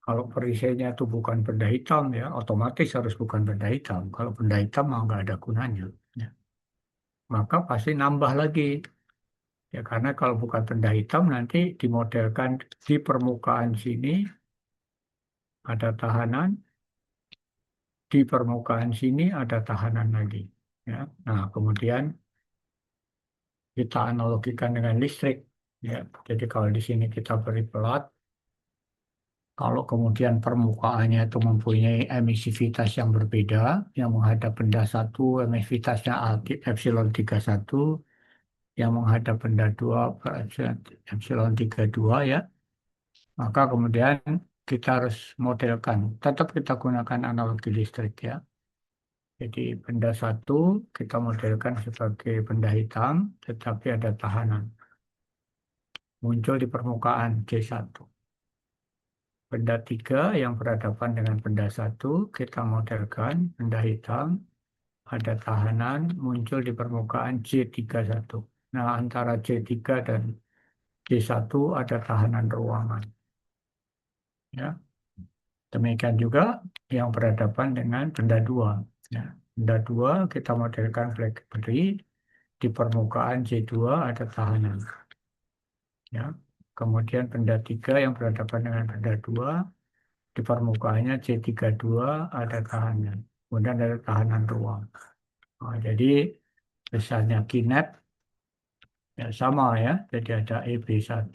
kalau perisainya itu bukan benda hitam, ya, otomatis harus bukan benda hitam. Kalau benda hitam mah nggak ada gunanya. Ya. Maka pasti nambah lagi. Ya, karena kalau bukan benda hitam nanti dimodelkan di permukaan sini ada tahanan, di permukaan sini ada tahanan lagi. Ya. Nah, kemudian kita analogikan dengan listrik. Ya. Jadi kalau di sini kita beri pelat, kalau kemudian permukaannya itu mempunyai emisivitas yang berbeda, yang menghadap benda satu emisivitasnya epsilon 31, yang menghadap benda dua epsilon 32 ya, maka kemudian kita harus modelkan, tetap kita gunakan analogi listrik ya. Jadi benda satu kita modelkan sebagai benda hitam, tetapi ada tahanan muncul di permukaan C1. Benda tiga yang berhadapan dengan benda satu kita modelkan benda hitam, ada tahanan muncul di permukaan C31. Nah, antara C3 dan C1 ada tahanan ruangan. Ya. Demikian juga yang berhadapan dengan benda dua. Ya. Benda dua kita modelkan BlackBerry, di permukaan C2 ada tahanan. Ya. Kemudian benda tiga yang berhadapan dengan benda dua, di permukaannya C32 ada tahanan. Kemudian ada tahanan ruang. Nah, jadi besarnya kinet ya sama ya. Jadi ada EB1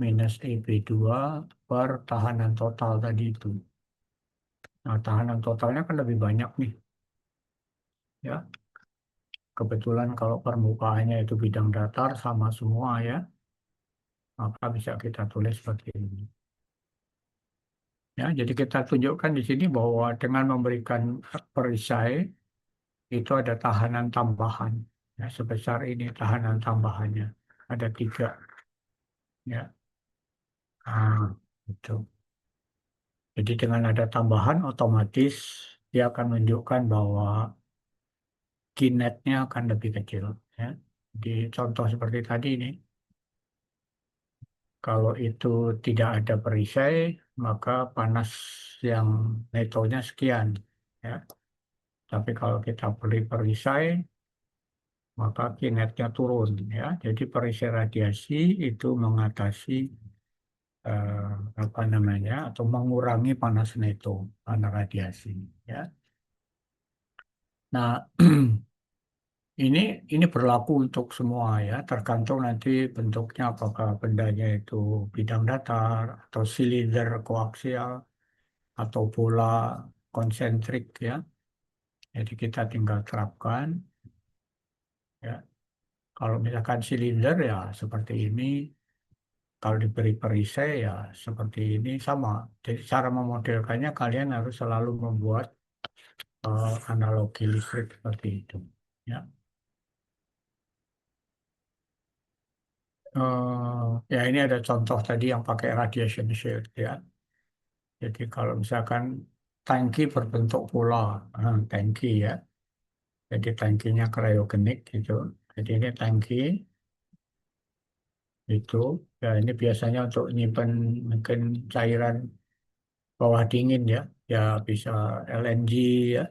minus EB2 per tahanan total tadi itu. Nah, tahanan totalnya kan lebih banyak nih. Ya, kebetulan kalau permukaannya itu bidang datar sama semua ya, maka bisa kita tulis seperti ini. Ya, jadi kita tunjukkan di sini bahwa dengan memberikan perisai itu ada tahanan tambahan. Ya, sebesar ini tahanan tambahannya. Ada 3. Ya, nah, itu. Jadi dengan ada tambahan otomatis dia akan menunjukkan bahwa kinetnya akan lebih kecil. Ya. Di contoh seperti tadi ini, kalau itu tidak ada perisai, maka panas yang netonya sekian. Ya. Tapi kalau kita beri perisai, maka kinetnya turun. Ya. Jadi perisai radiasi itu mengatasi eh, apa namanya atau mengurangi panas neto karena radiasi. Ya. Nah, Ini ini berlaku untuk semua ya, tergantung nanti bentuknya apakah bendanya itu bidang datar atau silinder koaksial atau bola konsentrik ya. Jadi kita tinggal terapkan ya. Kalau misalkan silinder ya seperti ini, kalau diberi perisai ya seperti ini sama. Jadi cara memodelkannya kalian harus selalu membuat analogi listrik seperti itu. Ya. Ya ini ada contoh tadi yang pakai radiation shield ya. Jadi kalau misalkan tangki berbentuk pola, tangki ya. Jadi tangkinya cryogenik gitu. Jadi ini tangki itu, ya ini biasanya untuk nyimpen mungkin cairan bawah dingin ya. Ya bisa LNG ya.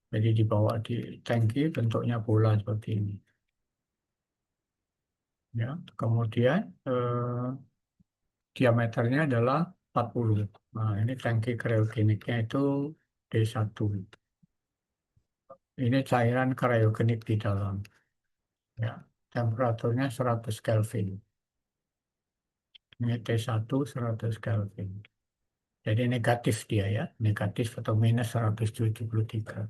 Jadi dibawa di tangki bentuknya bola seperti ini. Ya. Kemudian diameternya adalah 40. Nah, ini tangki cryogeniknya itu D1. Ini cairan cryogenik di dalam. Ya. Temperaturnya 100 Kelvin. Ini T1 100 Kelvin. Jadi negatif dia ya. Negatif atau minus 173.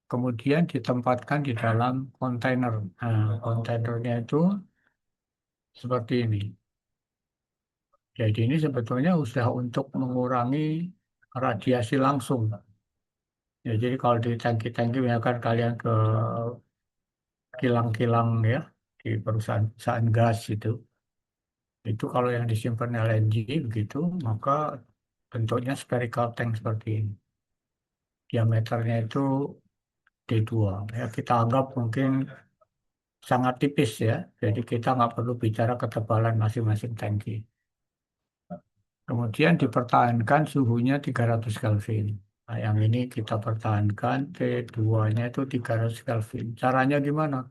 Kemudian ditempatkan di dalam kontainer. Nah, kontainernya itu seperti ini. Jadi ini sebetulnya usaha untuk mengurangi radiasi langsung. Ya, jadi kalau di tangki-tangki misalkan kalian ke kilang-kilang ya di perusahaan gas itu kalau yang disimpan LNG begitu maka bentuknya spherical tank seperti ini. Diameternya itu D2. Ya kita anggap mungkin sangat tipis ya. Jadi kita nggak perlu bicara ketebalan masing-masing tangki. Kemudian dipertahankan suhunya 300 Kelvin. Nah, yang ini kita pertahankan T2-nya itu 300 Kelvin. Caranya gimana?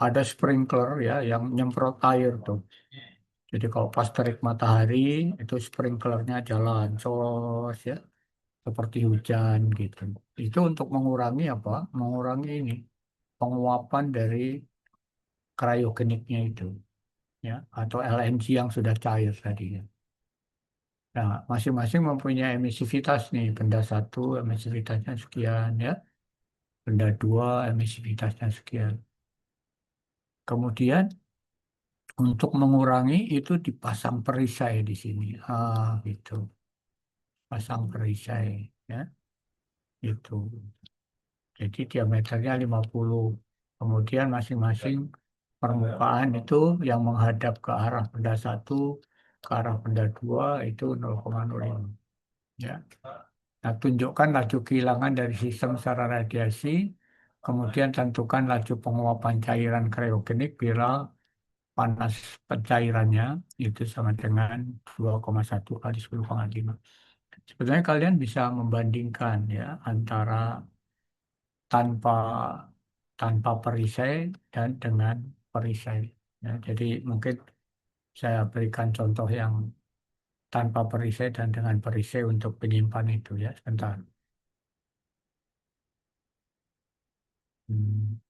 Ada sprinkler ya yang nyemprot air tuh. Jadi kalau pas terik matahari itu sprinklernya jalan, sos ya, seperti hujan gitu. Itu untuk mengurangi apa? Mengurangi ini penguapan dari cryogeniknya itu ya atau LNG yang sudah cair tadi ya. Nah, masing-masing mempunyai emisivitas nih. Benda satu emisivitasnya sekian ya. Benda dua emisivitasnya sekian. Kemudian untuk mengurangi itu dipasang perisai di sini. Gitu. Pasang perisai ya. Itu. Jadi diameternya 50. Kemudian masing-masing permukaan itu yang menghadap ke arah benda satu, ke arah benda dua itu 0,05. Ya. Nah, tunjukkan laju kehilangan dari sistem secara radiasi, kemudian tentukan laju penguapan cairan kriogenik bila panas pencairannya itu sama dengan 2,1 kali 10,5. Sebenarnya kalian bisa membandingkan ya antara tanpa tanpa perisai dan dengan perisai. Ya, jadi mungkin saya berikan contoh yang tanpa perisai dan dengan perisai untuk penyimpan itu ya sebentar. Hmm.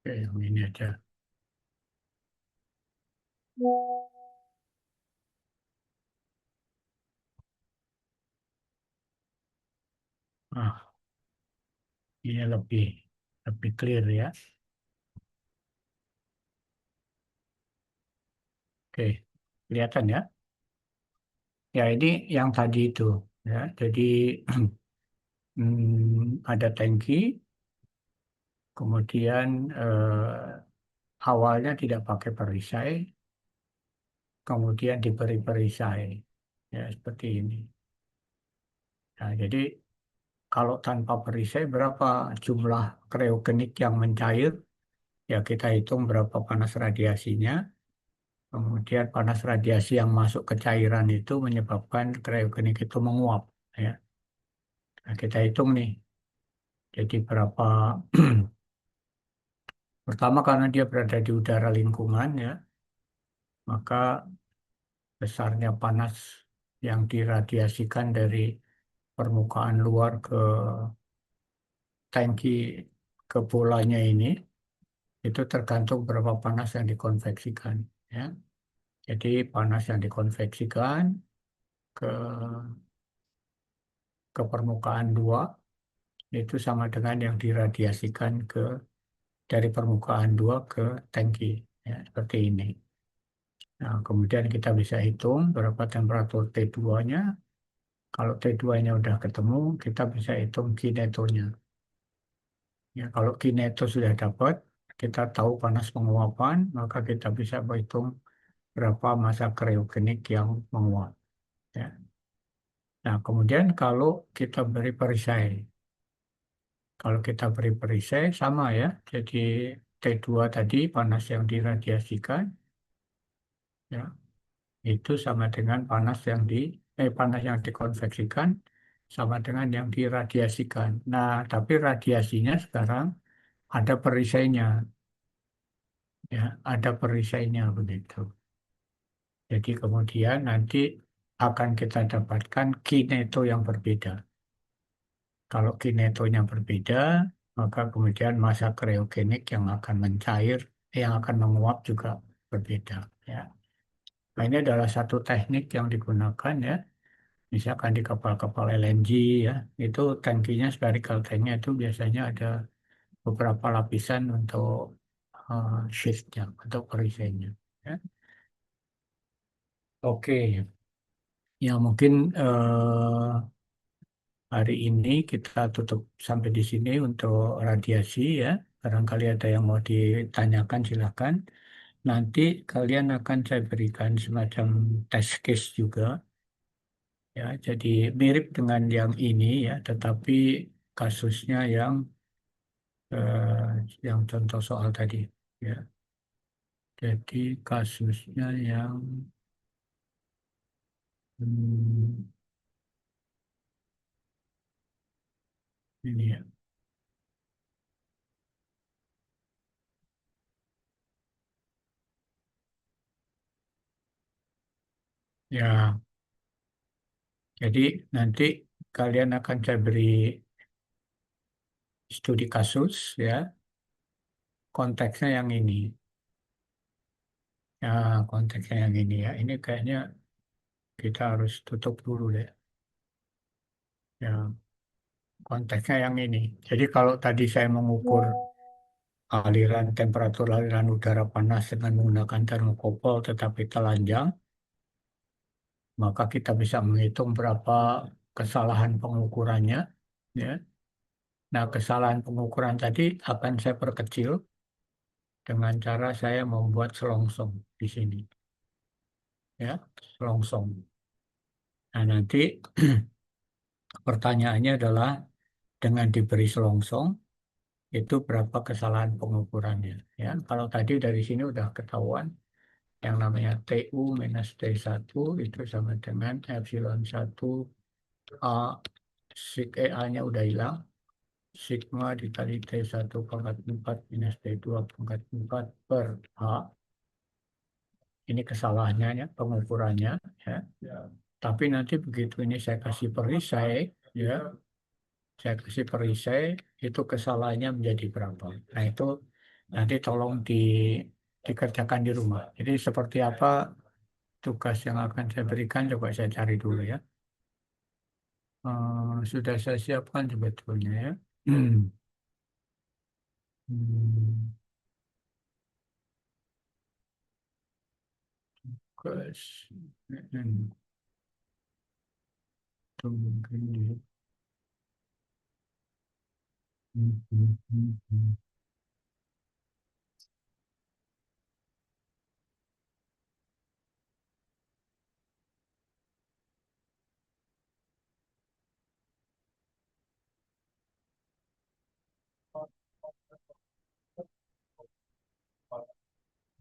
Oke, yang ini aja. Nah, ini lebih lebih clear ya. Oke, kelihatan ya. Ya ini yang tadi itu ya. Jadi ada tangki, kemudian awalnya tidak pakai perisai, kemudian diberi perisai ya seperti ini. Nah, jadi kalau tanpa perisai berapa jumlah kriogenik yang mencair, ya kita hitung berapa panas radiasinya. Kemudian panas radiasi yang masuk ke cairan itu menyebabkan kriogenik itu menguap. Ya. Nah, kita hitung nih, jadi berapa, pertama karena dia berada di udara lingkungan ya, maka besarnya panas yang diradiasikan dari permukaan luar ke tangki ke bolanya ini itu tergantung berapa panas yang dikonveksikan ya. Jadi panas yang dikonveksikan ke permukaan dua itu sama dengan yang diradiasikan ke dari permukaan dua ke tangki ya, seperti ini. Nah, kemudian kita bisa hitung berapa temperatur T2-nya. Kalau T2-nya udah ketemu, kita bisa hitung kinetonya. Ya, kalau kineto sudah dapat, kita tahu panas penguapan, maka kita bisa berhitung berapa massa kriogenik yang menguap. Ya. Nah, kemudian kalau kita beri perisai, kalau kita beri perisai sama ya, jadi T2 tadi panas yang diradiasikan, ya, itu sama dengan panas yang dikonveksikan sama dengan yang diradiasikan. Nah, tapi radiasinya sekarang ada perisainya, ya, ada perisainya begitu. Jadi kemudian nanti akan kita dapatkan kineto yang berbeda. Kalau kinetonya berbeda, maka kemudian massa kriogenik yang akan mencair, yang akan menguap juga berbeda. Ya. Nah, ini adalah satu teknik yang digunakan ya. Misalkan di kapal-kapal LNG ya, itu tangkinya spherical tanknya itu biasanya ada beberapa lapisan untuk shiftnya, untuk perisainya. Ya. Oke, ya mungkin hari ini kita tutup sampai di sini untuk radiasi ya. Barangkali ada yang mau ditanyakan silakan. Nanti kalian akan saya berikan semacam test case juga ya. Jadi mirip dengan yang ini ya, tetapi kasusnya yang contoh soal tadi ya. Jadi kasusnya yang hmm, ini ya. Ya, jadi nanti kalian akan saya beri studi kasus ya, konteksnya yang ini. Ya, konteksnya yang ini ya. Ini kayaknya kita harus tutup dulu deh. Ya, konteksnya yang ini. Jadi kalau tadi saya mengukur aliran temperatur aliran udara panas dengan menggunakan termokopel tetapi telanjang, maka kita bisa menghitung berapa kesalahan pengukurannya. Ya. Nah, kesalahan pengukuran tadi akan saya perkecil dengan cara saya membuat selongsong di sini. Ya, selongsong. Nah, nanti pertanyaannya adalah dengan diberi selongsong, itu berapa kesalahan pengukurannya. Ya, kalau tadi dari sini udah ketahuan, yang namanya TU minus T1 itu sama dengan epsilon 1 A, sig EA-nya udah hilang, sigma dikali T1 pangkat 4 minus T2 pangkat 4 per A. Ini kesalahannya, ya, pengukurannya. Ya. Tapi nanti begitu ini saya kasih perisai, ya, saya kasih perisai, itu kesalahannya menjadi berapa. Nah itu nanti tolong dikerjakan di rumah. Jadi seperti apa tugas yang akan saya berikan, coba saya cari dulu ya. Sudah saya siapkan sebetulnya ya. Hmm. Hmm. Tugas. Itu mungkin di- Hmm, hmm, hmm, hmm.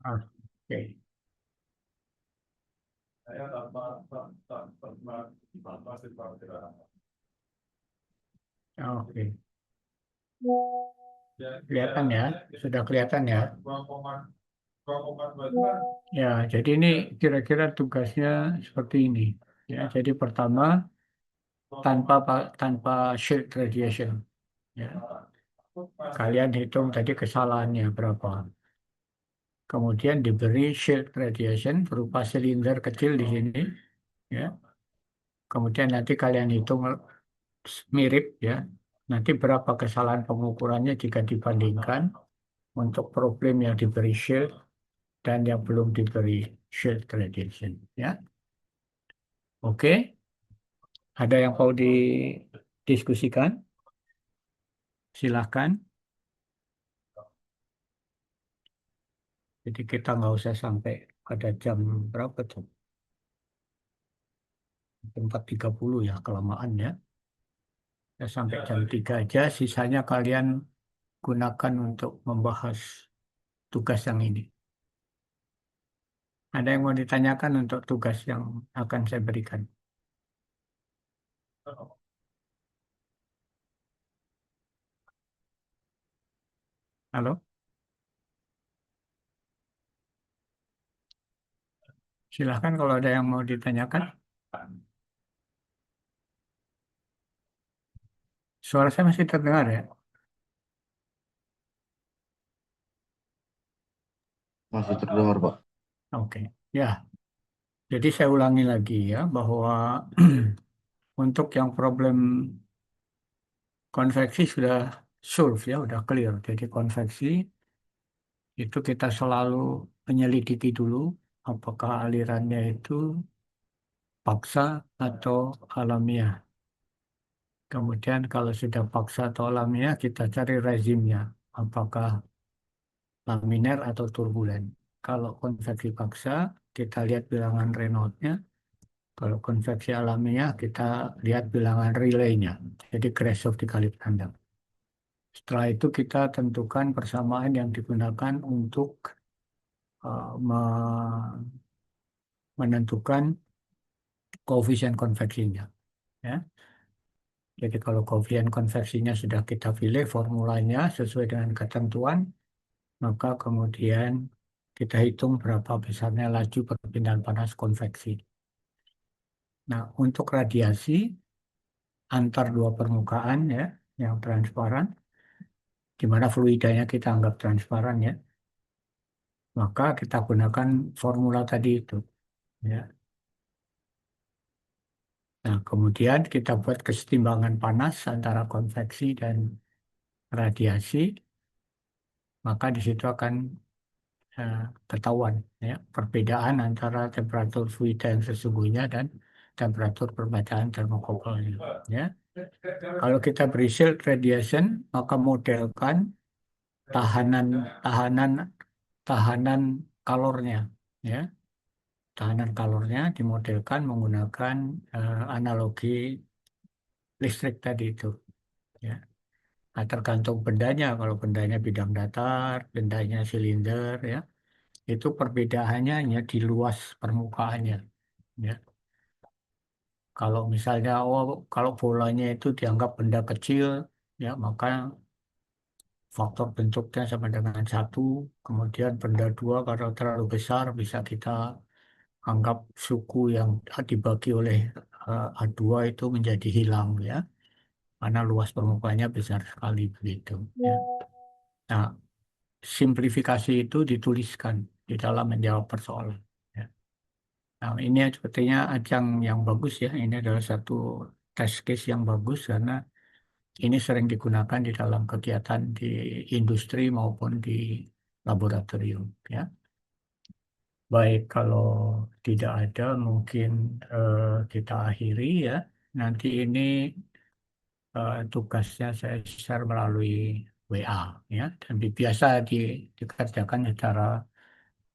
Oke. Oke. Kelihatan ya, sudah kelihatan ya. Ya, jadi ini kira-kira tugasnya seperti ini. Ya, jadi pertama tanpa shield radiation. Ya, kalian hitung tadi kesalahannya berapa. Kemudian diberi shield radiation berupa silinder kecil di sini. Ya, kemudian nanti kalian hitung mirip ya. Nanti berapa kesalahan pengukurannya jika dibandingkan untuk problem yang diberi shield dan yang belum diberi shield radiation. Ya, oke. Ada yang mau didiskusikan? Silahkan. Jadi kita nggak usah sampai pada jam berapa tuh? 4.30 ya, kelamaan ya. Ya, sampai jam 3 aja, sisanya kalian gunakan untuk membahas tugas yang ini. Ada yang mau ditanyakan untuk tugas yang akan saya berikan? Halo? Silahkan kalau ada yang mau ditanyakan. Suara saya masih terdengar ya? Masih terdengar, Pak. Oke. Ya, jadi saya ulangi lagi ya, bahwa untuk yang problem konveksi sudah solve ya, udah clear. Jadi konveksi itu kita selalu menyelidiki dulu apakah alirannya itu paksa atau alamiah. Kemudian kalau sudah paksa atau alamiah, kita cari rezimnya. Apakah laminar atau turbulen. Kalau konveksi paksa, kita lihat bilangan Reynolds-nya. Kalau konveksi alamiah, kita lihat bilangan Rayleigh-nya. Jadi Grashof dikali tandang. Setelah itu kita tentukan persamaan yang digunakan untuk menentukan koefisien konveksinya. Ya. Jadi kalau koefisien konveksinya sudah kita pilih formulanya sesuai dengan ketentuan, maka kemudian kita hitung berapa besarnya laju perpindahan panas konveksi. Nah, untuk radiasi antar dua permukaan ya, yang transparan, di mana fluidanya kita anggap transparan ya, maka kita gunakan formula tadi itu. Ya. Nah, kemudian kita buat kesetimbangan panas antara konveksi dan radiasi, maka di situ akan eh, ketahuan ya perbedaan antara temperatur fluida yang sesungguhnya dan temperatur perbacaan termokouplnya. Ya, kalau kita beri shield radiation, maka modelkan tahanan tahanan tahanan kalornya. Ya, tahanan kalornya dimodelkan menggunakan analogi listrik tadi itu. Ya. Nah, tergantung bendanya. Kalau bendanya bidang datar, bendanya silinder, ya, itu perbedaannya hanya di luas permukaannya. Ya. Kalau misalnya, oh, kalau bolanya itu dianggap benda kecil, ya, maka faktor bentuknya sama dengan 1. Kemudian benda 2 kalau terlalu besar bisa kita anggap suku yang dibagi oleh A2 itu menjadi hilang, ya, karena luas permukaannya besar sekali begitu. Ya. Nah, simplifikasi itu dituliskan di dalam menjawab persoalan. Ya. Nah, ini sepertinya ajang yang bagus ya. Ini adalah satu test case yang bagus karena ini sering digunakan di dalam kegiatan di industri maupun di laboratorium. Ya, baik kalau tidak ada mungkin kita akhiri ya. Nanti ini tugasnya saya share melalui WA ya. Dan biasa dikerjakan secara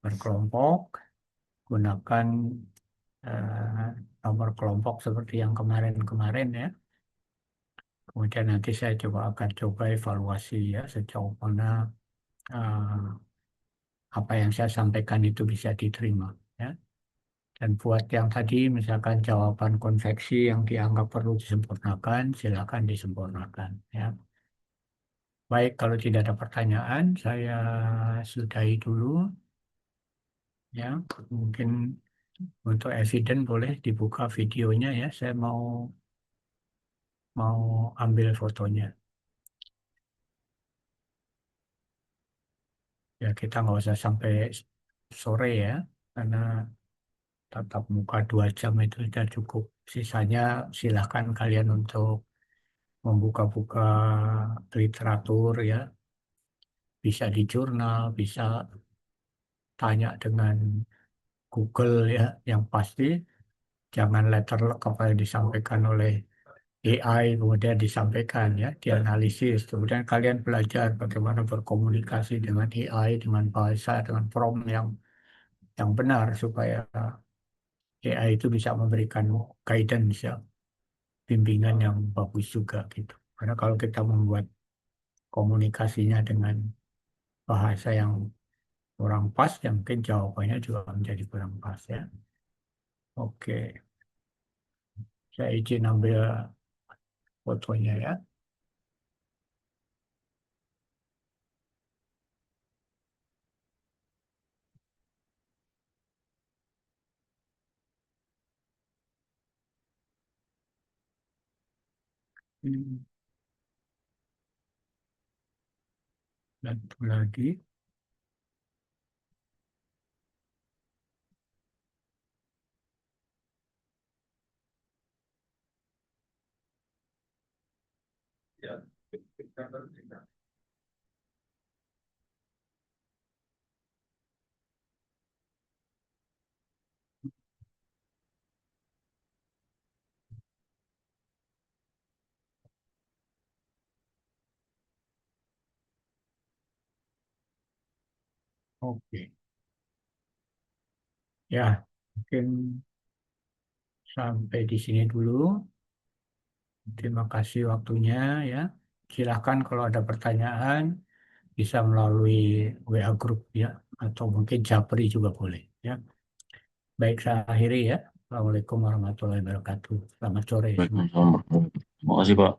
berkelompok, gunakan nomor kelompok seperti yang kemarin-kemarin ya. Kemudian nanti saya akan coba evaluasi ya sejauh mana eh, apa yang saya sampaikan itu bisa diterima, ya. Dan buat yang tadi misalkan jawaban konveksi yang dianggap perlu disempurnakan, silakan disempurnakan, ya. Baik, kalau tidak ada pertanyaan, saya sudahi dulu, ya. Mungkin untuk eviden boleh dibuka videonya, ya. Saya mau ambil fotonya. Ya, kita nggak usah sampai sore, ya, karena tatap muka 2 jam itu sudah cukup. Sisanya silahkan kalian untuk membuka-buka literatur, ya. Bisa di jurnal, bisa tanya dengan Google, ya. Yang pasti jangan letterlock apa yang disampaikan oleh AI kemudian disampaikan, ya, dianalisis. Kemudian kalian belajar bagaimana berkomunikasi dengan AI, dengan bahasa, dengan prompt yang benar supaya AI itu bisa memberikan guidance, ya, bimbingan yang bagus juga gitu. Karena kalau kita membuat komunikasinya dengan bahasa yang kurang pas, ya mungkin jawabannya juga menjadi kurang pas, ya. Oke, saya izin ambil fotonya, ya. Hmm, Satu lagi. Oke, ya, mungkin sampai di sini dulu. Terima kasih waktunya, ya. Silahkan kalau ada pertanyaan bisa melalui WA Group, ya, atau mungkin Japri juga boleh, ya. Baik, saya akhiri, ya. Assalamualaikum warahmatullahi wabarakatuh. Selamat sore semua. Waalaikumsalam. Terima kasih, Pak.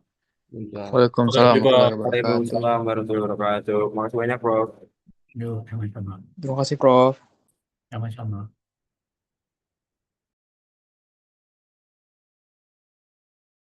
Iya. Oke, Waalaikumsalam juga. warahmatullahi wabarakatuh. Waalaikumsalam warahmatullahi wabarakatuh. Makasih banyak, Bro. Yuk, sama-sama. Terima kasih, Prof. Sama-sama.